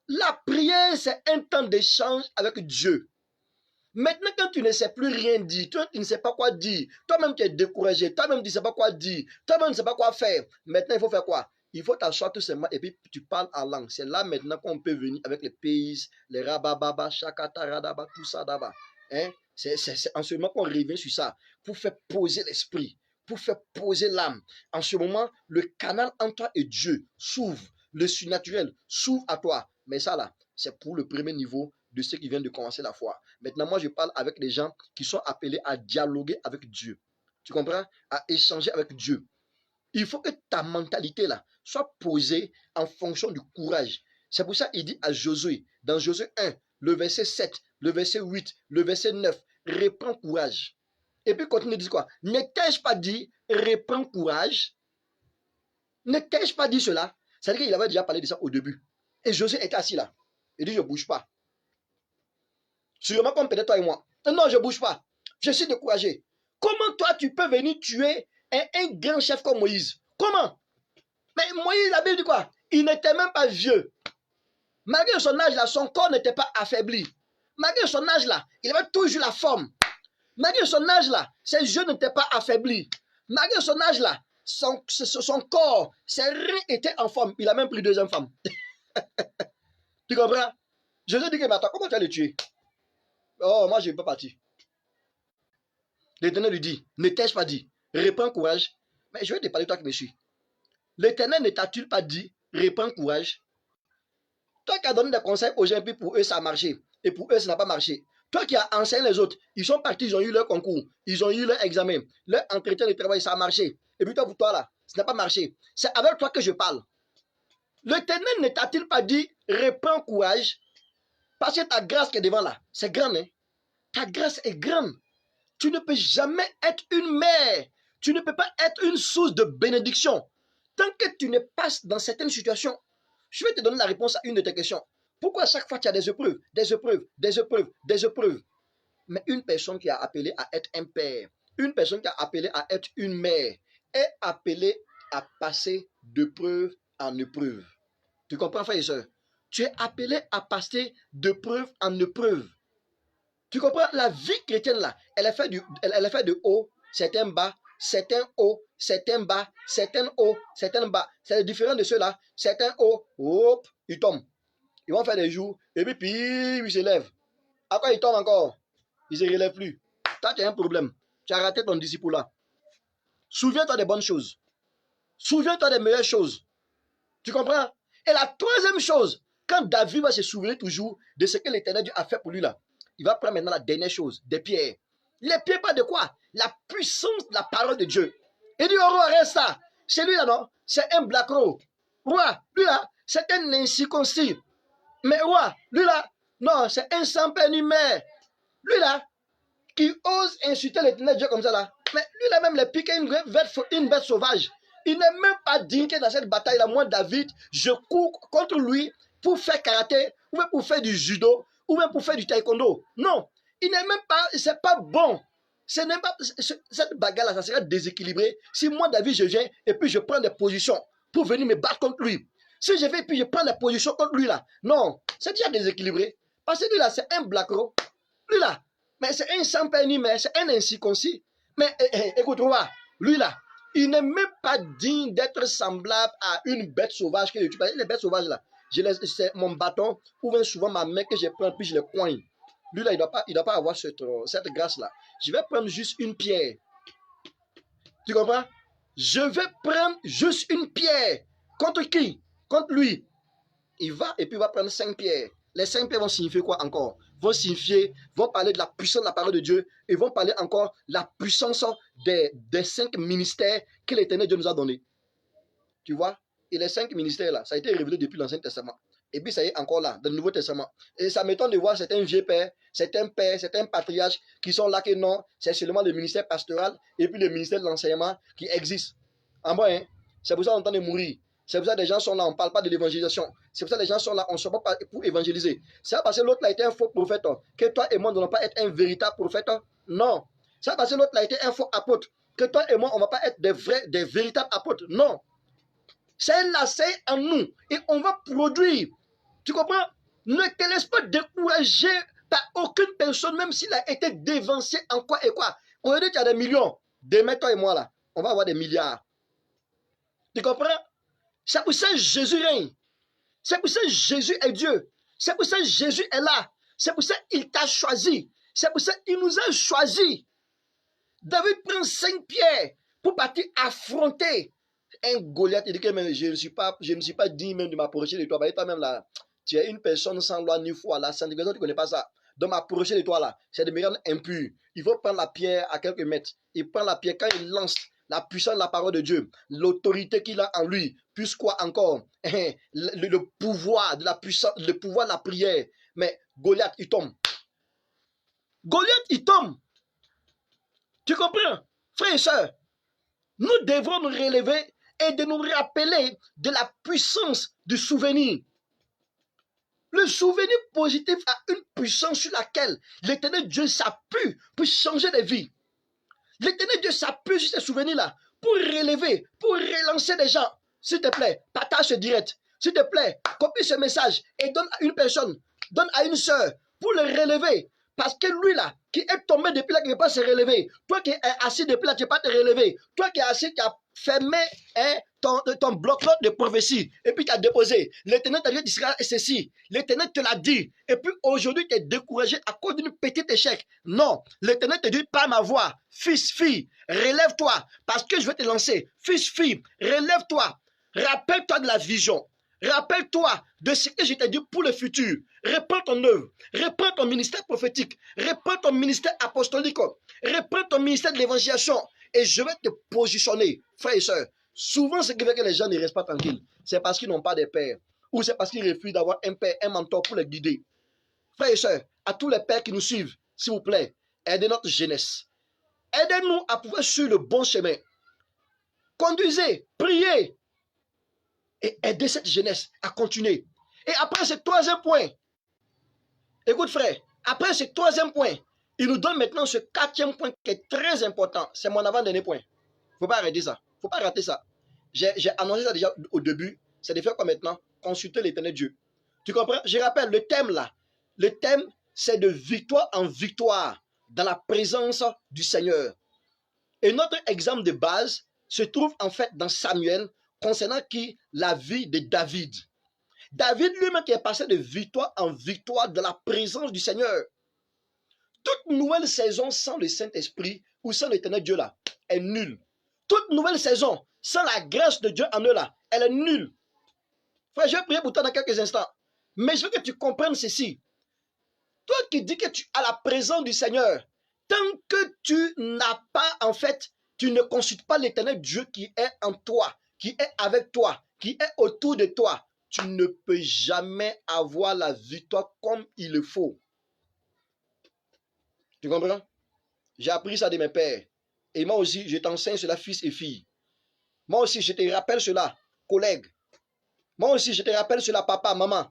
S1: la prière, c'est un temps d'échange avec Dieu. Maintenant, quand tu ne sais plus rien dire, toi, tu ne sais pas quoi dire, toi-même tu es découragé, toi-même tu ne sais pas quoi dire, toi-même tu ne sais pas quoi faire. Maintenant, il faut faire quoi? Il faut t'asseoir tout simplement et puis tu parles en langue. C'est là maintenant qu'on peut venir avec les pays, les rabababa, chakataradaba, tout ça d'abord. Hein? C'est en ce moment qu'on revient sur ça pour faire poser l'esprit, pour faire poser l'âme. En ce moment, le canal entre toi et Dieu s'ouvre, le surnaturel s'ouvre à toi. Mais ça là, c'est pour le premier niveau de ceux qui viennent de commencer la foi. Maintenant, moi, je parle avec les gens qui sont appelés à dialoguer avec Dieu. Tu comprends? À échanger avec Dieu. Il faut que ta mentalité là soit posée en fonction du courage. C'est pour ça qu'il dit à Josué, dans Josué 1, le verset 7, le verset 8, le verset 9, reprends courage. Et puis continue de dire quoi? Ne t'ai-je pas dit, reprends courage? Ne t'ai-je pas dit cela? C'est-à-dire qu'il avait déjà parlé de ça au début. Et Josué était assis là. Il dit, je ne bouge pas. Sûrement comme peut-être toi et moi. Non, je ne bouge pas. Je suis découragé. Comment toi, tu peux venir tuer un grand chef comme Moïse? Comment? Mais Moïse, la Bible dit quoi? Il n'était même pas vieux. Malgré son âge là, son corps n'était pas affaibli. Malgré son âge là, il avait toujours la forme. Malgré son âge là, ses yeux n'étaient pas affaiblis. Malgré son âge là, son corps, ses reins étaient en forme. Il a même pris deuxième femme. Tu comprends? Je lui ai dit que, mais attends, comment tu vas le tuer? Oh, moi, je ne peux pas partir. L'Éternel lui dit, ne t'ai-je pas dit, reprends courage. Mais je vais te parler, toi qui me suis. L'Éternel ne t'a-t-il pas dit, reprends courage? Toi qui as donné des conseils aux gens, puis pour eux, ça a marché. Et pour eux, ça n'a pas marché. Toi qui as enseigné les autres, ils sont partis, ils ont eu leur concours, ils ont eu leur examen, leur entretien de travail, ça a marché. Et puis toi, pour toi, là, ça n'a pas marché. C'est avec toi que je parle. L'Éternel ne t'a-t-il pas dit, reprends courage? Parce que ta grâce qui est devant là, c'est grand, hein? Ta grâce est grande. Tu ne peux jamais être une mère. Tu ne peux pas être une source de bénédiction. Tant que tu ne passes dans certaines situations, je vais te donner la réponse à une de tes questions. Pourquoi à chaque fois tu as des épreuves, des épreuves, des épreuves, des épreuves? Mais une personne qui a appelé à être un père, une personne qui a appelé à être une mère, est appelée à passer d'épreuve en épreuve. Tu comprends, frère et soeur? Tu es appelé à passer d'épreuve en épreuve. Tu comprends? La vie chrétienne, là, elle est faite de haut, certains bas, certains hauts, certains bas, certains hauts, certains bas. C'est différent de ceux-là. Certains hauts, hop, ils tombent. Ils vont faire des jours, et puis ils se lèvent. Après, ils tombent encore. Ils ne se relèvent plus. Toi, tu as un problème. Tu as raté ton disciple là. Souviens-toi des bonnes choses. Souviens-toi des meilleures choses. Tu comprends? Et la troisième chose, quand David va se souvenir toujours de ce que l'Éternel Dieu a fait pour lui là, il va prendre maintenant la dernière chose, des pierres. Les pierres, pas de quoi? La puissance de la parole de Dieu. Il dit au roi, reste ça. Celui-là, non, c'est un blacro. Roi, lui là, c'est un incirconcis. Mais roi, lui là, non, c'est un sans père ni mère. Lui là, qui ose insulter l'Éternel Dieu comme ça là. Mais lui là même, les piquer une bête sauvage. Il n'est même pas digne que dans cette bataille-là, moi, David, je cours contre lui pour faire karaté, ou même pour faire du judo, ou même pour faire du taekwondo. Non, il n'est même pas, c'est pas bon. Ce n'est pas, cette bagarre-là, ça serait déséquilibré si moi, David, je viens et puis je prends des positions pour venir me battre contre lui. Si je vais et puis je prends des positions contre lui là, non, c'est déjà déséquilibré. Parce que lui là, c'est un blacro. Lui là, mais c'est un sans père ni mère, c'est un incirconcis. Mais écoute-moi, lui là, il n'est même pas digne d'être semblable à une bête sauvage que je tue. Les bêtes sauvages là, c'est mon bâton ou bien souvent ma main que je prends puis je le coigne. Lui là, il ne doit pas avoir cette grâce là. Je vais prendre juste une pierre. Tu comprends? Je vais prendre juste une pierre. Contre qui? Contre lui. Il va et puis il va prendre 5 pierres. Les 5 pierres vont signifier quoi encore? Vont signifier, vont parler de la puissance de la parole de Dieu et vont parler encore de la puissance des 5 ministères que l'Éternel Dieu nous a donnés. Tu vois? Et les 5 ministères là, ça a été révélé depuis l'Ancien Testament. Et puis ça y est encore là, dans le Nouveau Testament. Et ça m'étonne de voir certains vieux pères, certains patriarches qui sont là que non, c'est seulement le ministère pastoral et puis le ministère de l'enseignement qui existe. En bas, hein, c'est pour ça qu'on entend de mourir. C'est pour ça que les gens sont là, on ne parle pas de l'évangélisation. C'est pour ça que les gens sont là, on ne se bat pas pour évangéliser. C'est parce que l'autre a été un faux prophète, que toi et moi ne devons pas être un véritable prophète. Non. C'est parce que l'autre a été un faux apôtre, que toi et moi, on ne va pas être des véritables apôtres. Non. C'est un lacet en nous et on va produire. Tu comprends? Ne te laisse pas décourager par aucune personne, même s'il a été dévancé en quoi et quoi. On va dire qu'il y a des millions. Demain, toi et moi, là, on va avoir des milliards. Tu comprends? C'est pour ça que Jésus règne. C'est pour ça que Jésus est Dieu. C'est pour ça que Jésus est là. C'est pour ça qu'il t'a choisi. C'est pour ça qu'il nous a choisi. David prend 5 pierres pour partir affronter un Goliath. Il dit que je ne suis pas digne même de m'approcher de toi. Bah, toi-même là, tu es une personne sans loi ni foi. La sanctification, tu ne connais pas ça. Donc m'approcher de toi là, c'est de me rendre impur. Il faut prendre la pierre à quelques mètres. Il prend la pierre quand il lance la puissance de la parole de Dieu, l'autorité qu'il a en lui, plus quoi encore, le pouvoir de la puissance, le pouvoir de la prière. Mais Goliath, il tombe. Goliath, il tombe. Tu comprends? Frères et sœurs, nous devons nous relever et de nous rappeler de la puissance du souvenir. Le souvenir positif a une puissance sur laquelle l'Éternel Dieu s'appuie pour changer des vies. L'Éternel Dieu s'appuie sur ces souvenirs-là pour relever, pour relancer les gens. S'il te plaît, partage ce direct. S'il te plaît, copie ce message et donne à une personne, donne à une sœur pour le relever. Parce que lui là, qui est tombé depuis là, qui ne peut pas se relever. Toi qui es assis depuis là, tu ne peux pas te relever. Toi qui es assis, qui as fermé ton bloc-notes de prophétie. Et puis tu as déposé. L'Éternel t'a dit d'Israël et ceci. L'Éternel te l'a dit. Et puis aujourd'hui, tu es découragé à cause d'une petite échec. Non. L'Éternel te dit par ma voix, fils, fille, relève-toi. Parce que je vais te lancer. Fils, fille, relève-toi. Rappelle-toi de la vision. Rappelle-toi de ce que je t'ai dit pour le futur. Reprends ton œuvre. Reprends ton ministère prophétique. Reprends ton ministère apostolique. Reprends ton ministère de l'évangélisation. Et je vais te positionner, frères et sœurs. Souvent, ce qui fait que les gens ne restent pas tranquilles, c'est parce qu'ils n'ont pas de père. Ou c'est parce qu'ils refusent d'avoir un père, un mentor pour les guider. Frères et sœurs, à tous les pères qui nous suivent, s'il vous plaît, aidez notre jeunesse. Aidez-nous à pouvoir suivre le bon chemin. Conduisez, priez. Et aider cette jeunesse à continuer. Et après ce troisième point, écoute frère, après ce troisième point, il nous donne maintenant ce quatrième point qui est très important. C'est mon avant-dernier point. Il ne faut pas arrêter ça. Il ne faut pas rater ça. J'ai annoncé ça déjà au début. C'est de faire quoi maintenant? Consulter l'Éternel Dieu. Tu comprends? Je rappelle le thème là. Le thème, c'est de victoire en victoire dans la présence du Seigneur. Et notre exemple de base se trouve en fait dans Samuel, concernant qui? La vie de David. David lui-même qui est passé de victoire en victoire dans la présence du Seigneur. Toute nouvelle saison sans le Saint-Esprit ou sans l'Éternel Dieu là est nulle. Toute nouvelle saison sans la grâce de Dieu en eux là, elle est nulle. Frère, je vais prier pour toi dans quelques instants. Mais je veux que tu comprennes ceci. Toi qui dis que tu as la présence du Seigneur, tant que tu n'as pas en fait, tu ne consultes pas l'Éternel Dieu qui est en toi, qui est avec toi, qui est autour de toi, tu ne peux jamais avoir la victoire comme il le faut. Tu comprends? J'ai appris ça de mes pères. Et moi aussi, je t'enseigne cela, fils et filles. Moi aussi, je te rappelle cela, collègue. Moi aussi, je te rappelle cela, papa, maman.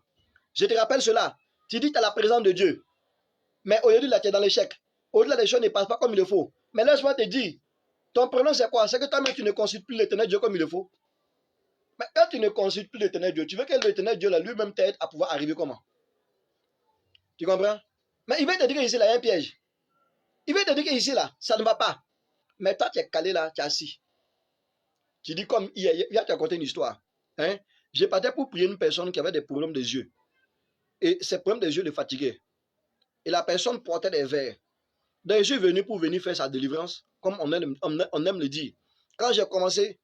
S1: Je te rappelle cela. Tu dis que tu as la présence de Dieu. Mais aujourd'hui, là, tu es dans l'échec. Au-delà des choses ne passent pas comme il le faut. Mais laisse-moi te dire, ton problème, c'est quoi? C'est que toi-même, tu ne consultes plus l'Éternel Dieu comme il le faut. Mais quand tu ne consultes plus l'Éternel Dieu, tu veux que l'Éternel Dieu là lui-même t'aide à pouvoir arriver comment? Tu comprends? Mais il va te dire qu'ici, là, il y a un piège. Il va te dire qu'ici, là, ça ne va pas. Mais toi, tu es calé là, tu es assis. Tu dis comme hier, tu as raconté une histoire. Hein? J'ai parti pour prier une personne qui avait des problèmes des yeux. Et ces problèmes des yeux le fatiguaient. Et la personne portait des verres. Donc, je suis venu pour venir faire sa délivrance, comme on aime le dire. Quand j'ai commencé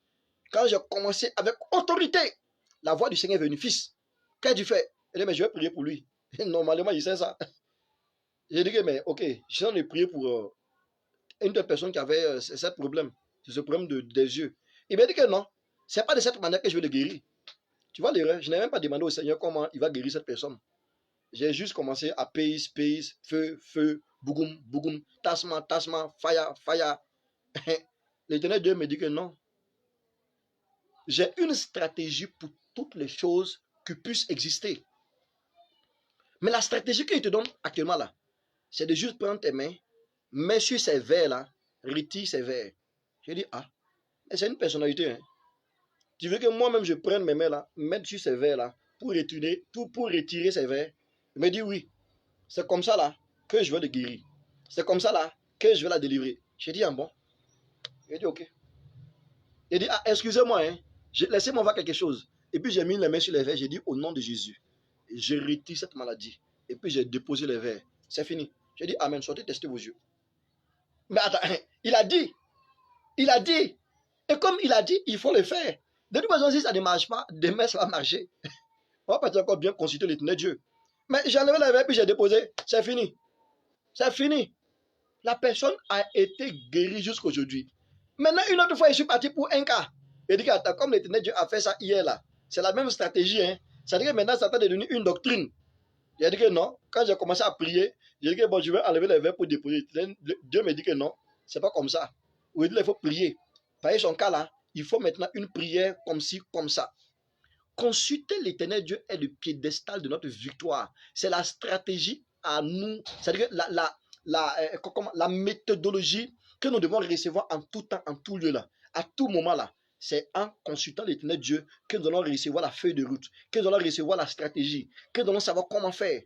S1: avec autorité, la voix du Seigneur est venue. Fils, qu'est-ce que tu fais? Il dit, mais je vais prier pour lui. Normalement, il sait ça. J'ai dit, mais ok, je suis en train de prier pour une des personnes qui avait ce problème. C'est ce problème des yeux. Il m'a dit que non, ce n'est pas de cette manière que je vais le guérir. Tu vois l'erreur? Je n'ai même pas demandé au Seigneur comment il va guérir cette personne. J'ai juste commencé à pace, feu, feu, bougoum, bougoum, tasma, fire, fire. L'Éternel Dieu me dit que non. J'ai une stratégie pour toutes les choses qui puissent exister. Mais la stratégie qu'il te donne actuellement là, c'est de juste prendre tes mains, mets sur ces verres là, retire ces verres. J'ai dit, ah, mais c'est une personnalité. Hein. Tu veux que moi-même je prenne mes mains là, mettre sur ces verres là, pour retirer ces verres? Il me dit oui. C'est comme ça là que je vais le guérir. C'est comme ça là que je vais la délivrer. J'ai dit, ah bon? Il dit, ok. Il dit, ah, excusez-moi, hein. Laissez-moi voir quelque chose. Et puis j'ai mis les mains sur les verres, j'ai dit, au nom de Jésus, je retire cette maladie. Et puis j'ai déposé les verres. C'est fini. J'ai dit, amen, sortez tester vos yeux. Mais attends, il a dit. Et comme il a dit, il faut le faire. De toute façon, si ça ne marche pas, demain ça va marcher. On va pas encore bien consulter l'Éternel Dieu. Mais j'ai enlevé les verres, puis j'ai déposé. C'est fini. C'est fini. La personne a été guérie jusqu'aujourd'hui. Maintenant, une autre fois, je suis parti pour un cas. Il dit que comme l'Éternel Dieu a fait ça hier là, c'est la même stratégie. Hein. Ça veut dire que maintenant, ça va devenir une doctrine. Il a dit que non. Quand j'ai commencé à prier, j'ai dit que bon, je vais enlever les verres pour déposer. Dieu me dit que non. C'est pas comme ça. Oui, il faut prier. Par son cas là, il faut maintenant une prière comme ci, comme ça. Consulter l'Éternel Dieu est le piédestal de notre victoire. C'est la stratégie à nous, c'est-à-dire la méthodologie que nous devons recevoir en tout temps, en tout lieu là, à tout moment là. C'est en consultant l'Éternel Dieu que nous allons recevoir la feuille de route, que nous allons recevoir la stratégie, que nous allons savoir comment faire.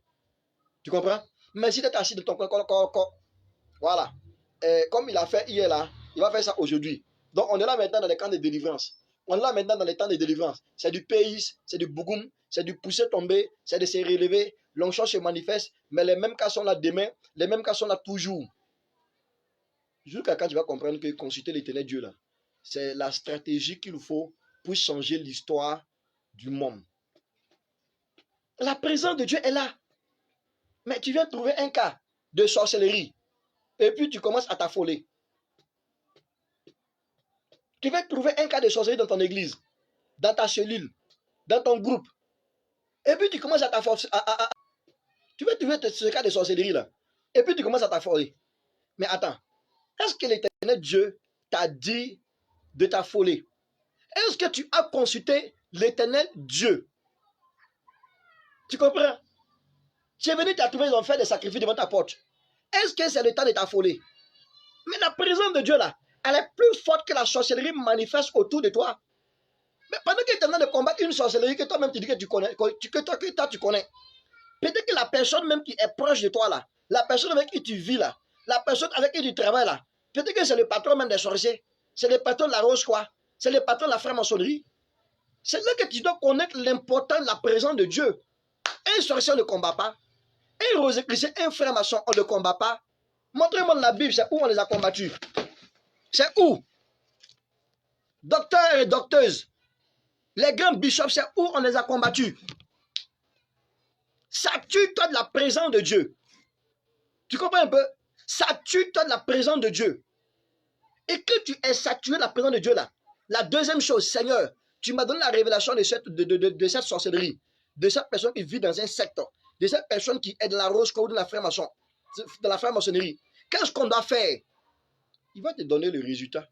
S1: Tu comprends? Mais si tu es assis de ton coin, voilà, comme il a fait hier là, il va faire ça aujourd'hui. Donc on est là maintenant dans les camps de délivrance. On est là maintenant dans les temps de délivrance. C'est du pays, c'est du bougoum, c'est du pousser tomber, c'est de se relever. L'onction se manifeste, mais les mêmes cas sont là demain, les mêmes cas sont là toujours. Jusqu'à quand tu vas comprendre que consulter l'Éternel Dieu là, c'est la stratégie qu'il faut pour changer l'histoire du monde. La présence de Dieu est là. Mais tu viens trouver un cas de sorcellerie et puis tu commences à t'affoler. Tu vas trouver un cas de sorcellerie dans ton église, dans ta cellule, dans ton groupe. Et puis tu commences à t'affoler. Tu vas trouver ce cas de sorcellerie là. Et puis tu commences à t'affoler. Mais attends, est-ce que l'Éternel Dieu t'a dit de t'affoler? Est-ce que tu as consulté l'Éternel Dieu? Tu comprends? Tu es venu, tu as trouvé, ils ont fait des sacrifices devant ta porte. Est-ce que c'est le temps de t'affoler? Mais la présence de Dieu là, elle est plus forte que la sorcellerie manifeste autour de toi. Mais pendant que tu es en train de combattre une sorcellerie que toi-même tu dis que tu connais, que toi tu connais, peut-être que la personne même qui est proche de toi là, la personne avec qui tu vis là, la personne avec qui tu travailles là, peut-être que c'est le patron même des sorciers, c'est le patron de la rose quoi, c'est le patron de la franc-maçonnerie. C'est là que tu dois connaître l'importance de la présence de Dieu. Un sorcier ne combat pas. Un rosicrucien, un franc-maçon, on ne combat pas. Montrez-moi dans la Bible, c'est où on les a combattus. C'est où? Docteurs et docteuses. Les grands bishops, c'est où on les a combattus. Sature-toi de la présence de Dieu. Tu comprends un peu? Sature-toi de la présence de Dieu. Et que tu es saturé de la présence de Dieu là. La deuxième chose, Seigneur, tu m'as donné la révélation de cette sorcellerie, de cette personne qui vit dans un secteur, de cette personne qui est de la rose ou de la franc-maçonnerie. Qu'est-ce qu'on doit faire? Il va te donner le résultat.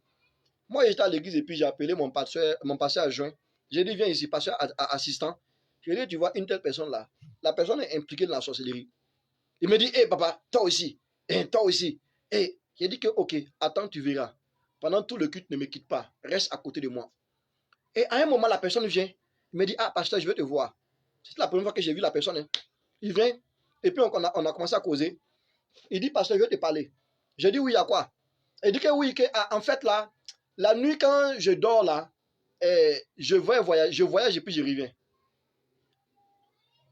S1: Moi, j'étais à l'église et puis j'ai appelé mon pasteur adjoint. J'ai dit, viens ici, pasteur assistant. Je lui ai dit, tu vois, une telle personne là, la personne est impliquée dans la sorcellerie. Il me dit, hé papa, toi aussi, toi aussi. Et j'ai dit que, ok, attends, tu verras. Pendant tout le culte, ne me quitte pas, reste à côté de moi. Et à un moment, la personne vient, il me dit, ah pasteur, je veux te voir. C'est la première fois que j'ai vu la personne. Hein. Il vient, et puis on a commencé à causer. Il dit, pasteur, je veux te parler. J'ai dit, oui, à quoi? Il dit que oui, que en fait là, la nuit quand je dors là, je voyage et puis je reviens.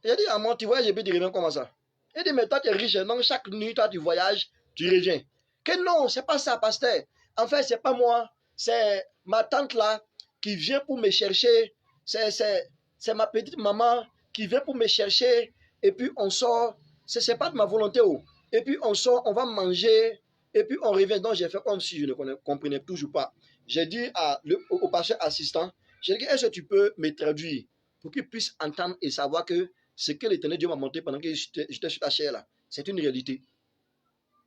S1: Il a dit, ah moi, tu voyages et puis tu reviens comment ça? Il dit, mais toi tu es riche, donc chaque nuit, toi tu voyages, tu reviens. Que non, c'est pas ça, pasteur. En fait, c'est pas moi, c'est ma tante là qui vient pour me chercher. C'est ma petite maman qui vient pour me chercher. Et puis on sort. C'est pas de ma volonté. Oh. Et puis on sort, on va manger. Et puis on revient. Donc j'ai fait comme si je ne comprenais toujours pas. J'ai dit au pasteur assistant, j'ai dit, est-ce que tu peux me traduire pour qu'il puisse entendre et savoir que ce que l'Éternel Dieu m'a montré pendant que j'étais sur ta chair là, c'est une réalité.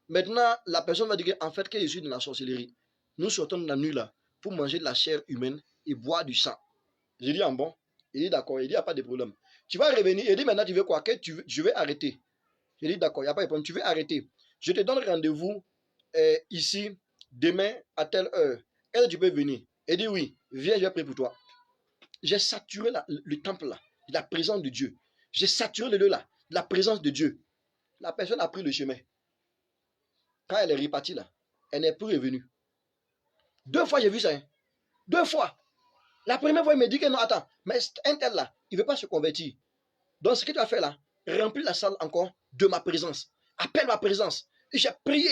S1: Maintenant, la personne va dire en fait que je suis dans la sorcellerie. Nous sortons de la nuit là pour manger de la chair humaine et boire du sang. J'ai dit, en bon. Il dit, d'accord. Il dit, il n'y a pas de problème. Tu vas revenir. Il dit, maintenant, tu veux quoi? Je vais arrêter. J'ai dit, d'accord, il n'y a pas de problème. Tu veux arrêter. Je te donne rendez-vous ici, demain, à telle heure. Est-ce que tu peux venir? Il dit, oui. Viens, je vais prier pour toi. J'ai saturé le temple là, de la présence de Dieu. J'ai saturé le lieu là, de la présence de Dieu. La personne a pris le chemin. Quand elle est repartie là, elle n'est plus revenue. 2 fois j'ai vu ça. Hein. 2 fois. La première fois, il me dit que non, attends, mais un tel là, il ne veut pas se convertir. Donc ce que tu as fait là, remplis la salle encore de ma présence. Appelle ma présence. Et j'ai prié.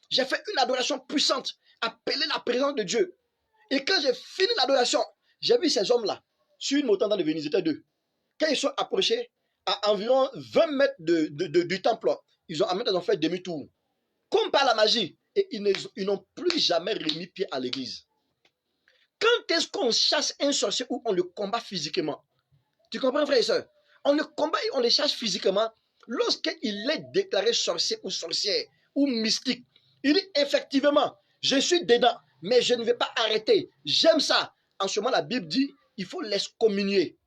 S1: J'ai fait une adoration puissante. Appeler la présence de Dieu. Et quand j'ai fini l'adoration, j'ai vu ces hommes-là sur une montagne dans le Venise, ils étaient 2. Quand ils sont approchés, à environ 20 mètres du temple, ils ont fait demi-tour. Comme par la magie. Et ils n'ont plus jamais remis pied à l'église. Quand est-ce qu'on chasse un sorcier ou on le combat physiquement? Tu comprends, frère et soeur? On le combat et on le chasse physiquement lorsqu'il est déclaré sorcier ou sorcière ou mystique. Il dit effectivement, Je suis dedans, mais je ne vais pas arrêter. J'aime ça. En ce moment, la Bible dit, il faut l'excommunier.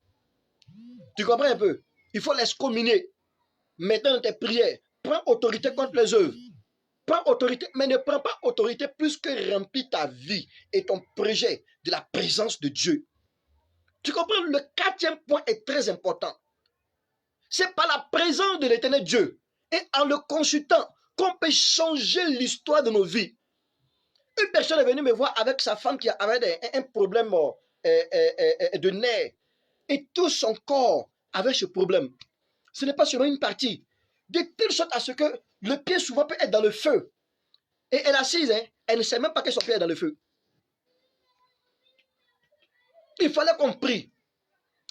S1: Tu comprends un peu? Il faut l'excommunier. Maintenant, dans tes prières, prends autorité contre les œuvres. Prends autorité, mais ne prends pas autorité plus que remplir ta vie et ton projet de la présence de Dieu. Tu comprends? Le quatrième point est très important. C'est par la présence de l'éternel Dieu et en le consultant qu'on peut changer l'histoire de nos vies. Une personne est venue me voir avec sa femme qui avait un problème de nerfs et tout son corps avait ce problème. Ce n'est pas seulement une partie. De telle sorte à ce que le pied souvent peut être dans le feu. Et elle est assise, hein, elle ne sait même pas que son pied est dans le feu. Il fallait qu'on prie.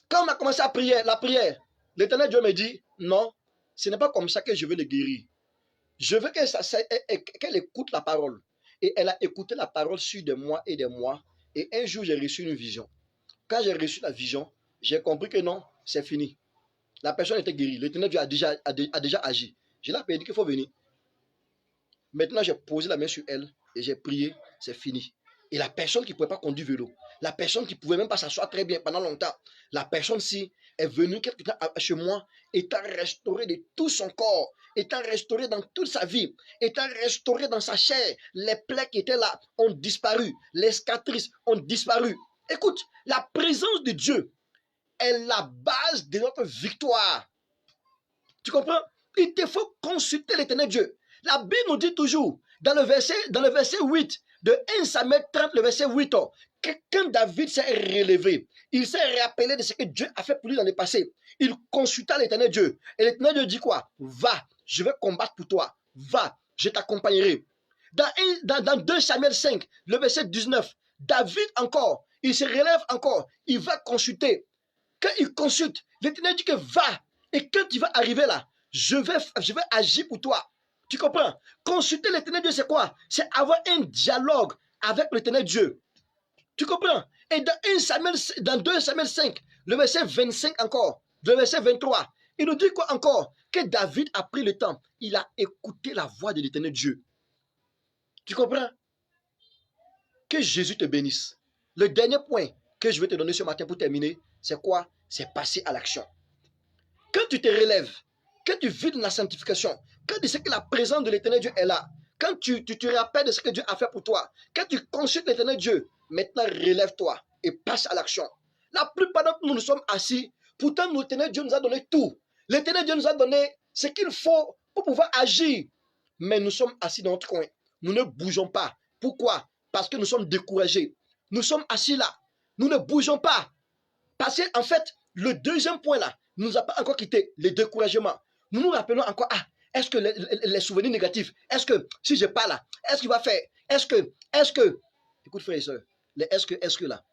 S1: Quand on a commencé à prier, la prière, l'Éternel Dieu me dit, non, ce n'est pas comme ça que je veux le guérir. Je veux qu'elle écoute la parole. Et elle a écouté la parole sur des mois et des mois. Et un jour, j'ai reçu une vision. Quand j'ai reçu la vision, j'ai compris que non, c'est fini. La personne était guérie. L'Éternel Dieu a déjà agi. Je l'ai appelé, dit qu'il faut venir. Maintenant, j'ai posé la main sur elle et j'ai prié, c'est fini. Et la personne qui ne pouvait pas conduire vélo, la personne qui ne pouvait même pas s'asseoir très bien pendant longtemps, la personne-ci est venue quelque temps chez moi, étant restaurée de tout son corps, étant restaurée dans toute sa vie, étant restaurée dans sa chair. Les plaies qui étaient là ont disparu, les cicatrices ont disparu. Écoute, la présence de Dieu est la base de notre victoire. Tu comprends? Il te faut consulter l'Éternel Dieu. La Bible nous dit toujours, dans le verset 8, de 1 Samuel 30, le verset 8, que quand David s'est relevé, il s'est rappelé de ce que Dieu a fait pour lui dans le passé. Il consulta l'Éternel Dieu. Et l'Éternel Dieu dit quoi? Va, je vais combattre pour toi. Va, je t'accompagnerai. Dans 2 Samuel 5, le verset 19, David encore, il se relève encore, il va consulter. Quand il consulte, l'Éternel dit que va. Et quand tu vas arriver là, je vais agir pour toi. Tu comprends? Consulter l'Éternel Dieu, c'est quoi? C'est avoir un dialogue avec l'Éternel Dieu. Tu comprends? Et dans 2 Samuel 5, le verset 25 encore, le verset 23, il nous dit quoi encore? Que David a pris le temps, il a écouté la voix de l'Éternel Dieu. Tu comprends? Que Jésus te bénisse. Le dernier point que je vais te donner ce matin pour terminer, c'est quoi? C'est passer à l'action. Quand tu te relèves, quand tu vis dans la sanctification, quand tu sais que la présence de l'Éternel Dieu est là, quand tu te rappelles de ce que Dieu a fait pour toi, quand tu consultes l'Éternel Dieu, maintenant relève-toi et passe à l'action. La plupart d'entre nous, nous sommes assis, pourtant l'Éternel Dieu nous a donné tout. L'Éternel Dieu nous a donné ce qu'il faut pour pouvoir agir. Mais nous sommes assis dans notre coin. Nous ne bougeons pas. Pourquoi? Parce que nous sommes découragés. Nous sommes assis là. Nous ne bougeons pas. Parce qu'en fait, le deuxième point là, ne nous a pas encore quitté, le découragement. Nous nous rappelons encore, est-ce que les souvenirs négatifs, est-ce que si je pars là, est-ce qu'il va faire, est-ce que, écoute frère et soeur, les est-ce que là,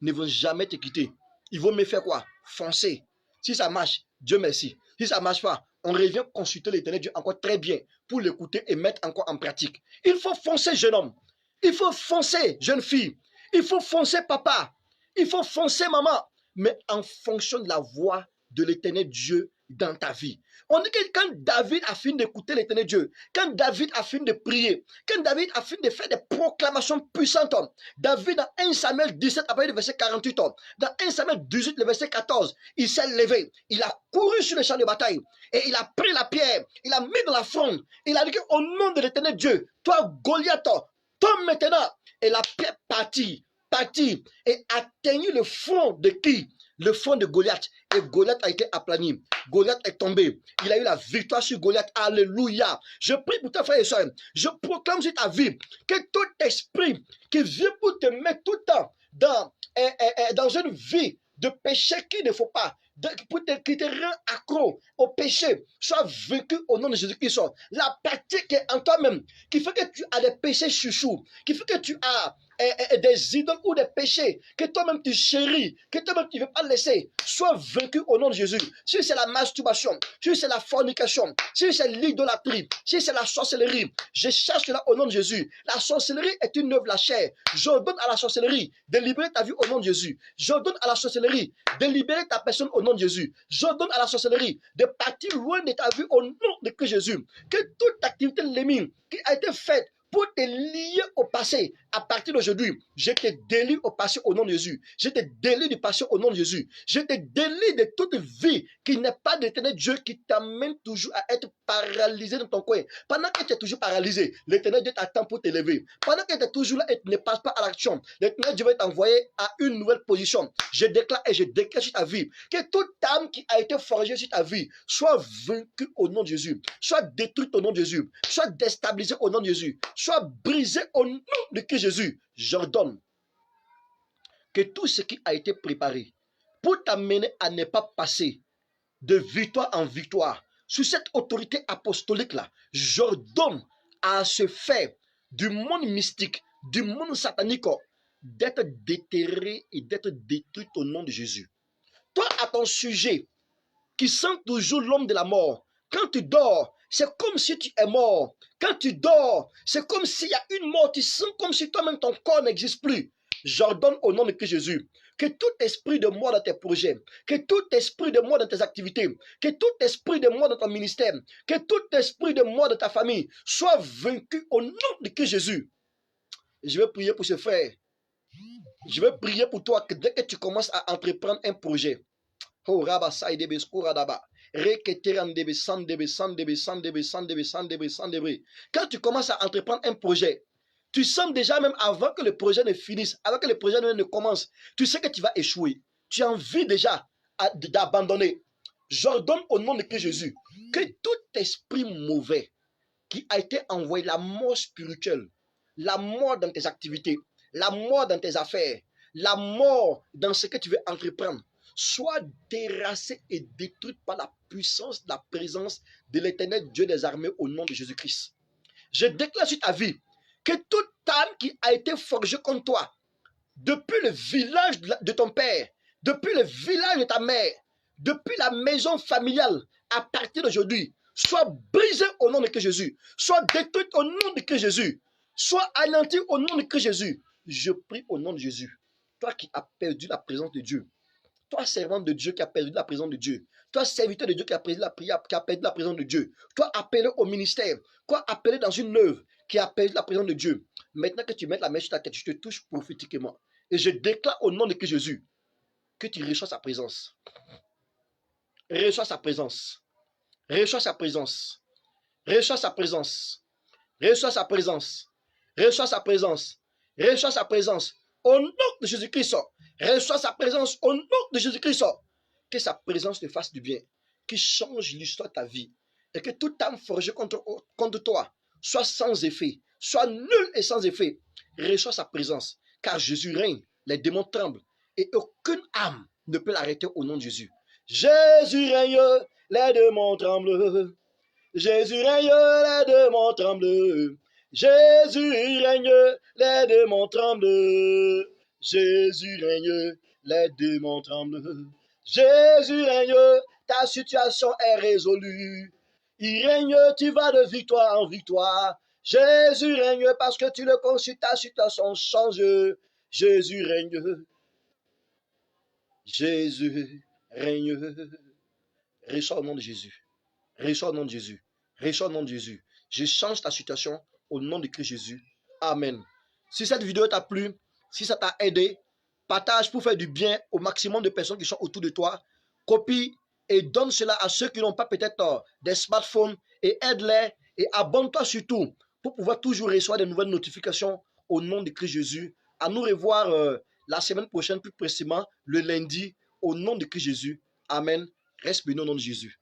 S1: ne vont jamais te quitter. Ils vont me faire quoi? Foncer. Si ça marche, Dieu merci. Si ça ne marche pas, on revient consulter l'Éternel Dieu encore très bien pour l'écouter et mettre encore en pratique. Il faut foncer, jeune homme. Il faut foncer, jeune fille. Il faut foncer, papa. Il faut foncer, maman. Mais en fonction de la voix de l'Éternel Dieu dans ta vie. On dit que quand David a fini d'écouter l'Éternel Dieu, quand David a fini de prier, quand David a fini de faire des proclamations puissantes, David dans 1 Samuel 17, après le verset 48, dans 1 Samuel 18, le verset 14, il s'est levé, il a couru sur le champ de bataille et il a pris la pierre, il a mis dans la fronde, il a dit au nom de l'Éternel Dieu, toi Goliath, tombe maintenant. Et la pierre partit et atteignit le front de qui? Le front de Goliath. Et Goliath a été aplani. Goliath est tombé. Il a eu la victoire sur Goliath. Alléluia. Je prie pour ta frère et soeur. Je proclame sur ta vie que tout esprit qui vient pour te mettre tout le temps dans une vie de péché qu'il ne faut pas, qui te rend accro au péché, soit vaincu au nom de Jésus-Christ. La pratique est en toi-même qui fait que tu as des péchés chouchous, qui fait que tu as des idoles ou des péchés que toi-même tu chéris, que toi-même tu ne veux pas laisser, soit vaincu au nom de Jésus. Si c'est la masturbation, si c'est la fornication, si c'est l'idolâtrie, si c'est la sorcellerie, je cherche cela au nom de Jésus. La sorcellerie est une œuvre de la chair. J'ordonne à la sorcellerie de libérer ta vie au nom de Jésus. J'ordonne à la sorcellerie de libérer ta personne au nom de Jésus. J'ordonne à la sorcellerie de partir loin de ta vie au nom de Jésus. Que toute activité de l'ennemi qui a été faite pour te lier au passé. À partir d'aujourd'hui, je te délie au passé au nom de Jésus. Je te délie du passé au nom de Jésus. Je te délie de toute vie qui n'est pas d'éternel Dieu qui t'amène toujours à être paralysé dans ton coin. Pendant que tu es toujours paralysé, l'éternel Dieu t'attend pour t'élever. Pendant que tu es toujours là et tu ne passes pas à l'action, l'éternel Dieu va t'envoyer à une nouvelle position. Je déclare et je déclare sur ta vie que toute âme qui a été forgée sur ta vie soit vaincue au nom de Jésus, soit détruite au nom de Jésus, soit déstabilisée au nom de Jésus, soit brisée au nom de Christ Jésus. J'ordonne que tout ce qui a été préparé pour t'amener à ne pas passer de victoire en victoire sur cette autorité apostolique-là, j'ordonne à ce fait du monde mystique, du monde satanique, d'être déterré et d'être détruit au nom de Jésus. Toi, à ton sujet, qui sent toujours l'homme de la mort, quand tu dors, c'est comme si tu es mort. Quand tu dors, c'est comme s'il y a une mort. Tu sens comme si toi-même ton corps n'existe plus. J'ordonne au nom de Christ Jésus que tout esprit de mort dans tes projets, que tout esprit de mort dans tes activités, que tout esprit de mort dans ton ministère, que tout esprit de mort dans ta famille soit vaincu au nom de Christ Jésus. Je vais prier pour ce frère. Je vais prier pour toi que dès que tu commences à entreprendre un projet, oh, quand tu commences à entreprendre un projet, tu sens déjà même avant que le projet ne finisse, avant que le projet ne commence, tu sais que tu vas échouer. Tu as envie déjà d'abandonner. J'ordonne au nom de Christ Jésus que tout esprit mauvais qui a été envoyé, la mort spirituelle, la mort dans tes activités, la mort dans tes affaires, la mort dans ce que tu veux entreprendre, soit terrassé et détruite par la puissance, la présence de l'éternel Dieu des armées au nom de Jésus-Christ. Je déclare sur ta vie que toute âme qui a été forgée contre toi, depuis le village de ton père, depuis le village de ta mère, depuis la maison familiale, à partir d'aujourd'hui, soit brisée au nom de Christ Jésus, soit détruite au nom de Christ Jésus, soit anéantie au nom de Christ Jésus. Je prie au nom de Jésus. Toi qui as perdu la présence de Dieu, toi, servant de Dieu qui a perdu la présence de Dieu. Toi, serviteur de Dieu qui a perdu la prière, qui a perdu la présence de Dieu. Toi, appelé au ministère. Toi, appelé dans une œuvre qui a perdu la présence de Dieu. Maintenant que tu mets la main sur ta tête, je te touche prophétiquement. Et je déclare au nom de Christ Jésus que tu reçois sa présence. Reçois sa présence. Reçois sa présence. Reçois sa présence. Reçois sa présence. Reçois sa présence. Reçois sa présence. Au nom de Jésus-Christ, reçois sa présence au nom de Jésus-Christ. Que sa présence te fasse du bien, qu'il change l'histoire de ta vie et que toute âme forgée contre toi soit sans effet, soit nulle et sans effet. Reçois sa présence, car Jésus règne, les démons tremblent et aucune âme ne peut l'arrêter au nom de Jésus. Jésus règne, les démons tremblent. Jésus règne, les démons tremblent. Jésus règne, les démons tremblent. Jésus règne, les démons tremblent. Jésus règne, ta situation est résolue. Il règne, tu vas de victoire en victoire. Jésus règne parce que tu le consultes, ta situation change. Jésus règne. Jésus règne. Reçois au nom de Jésus. Reçois au nom de Jésus. Reçois au nom de Jésus. Je change ta situation au nom de Christ Jésus. Amen. Si cette vidéo t'a plu, si ça t'a aidé, partage pour faire du bien au maximum de personnes qui sont autour de toi. Copie et donne cela à ceux qui n'ont pas peut-être des smartphones et aide-les et abonne-toi surtout pour pouvoir toujours recevoir des nouvelles notifications au nom de Christ Jésus. À nous revoir la semaine prochaine, plus précisément le lundi, au nom de Christ Jésus. Amen. Reste béni au nom de Jésus.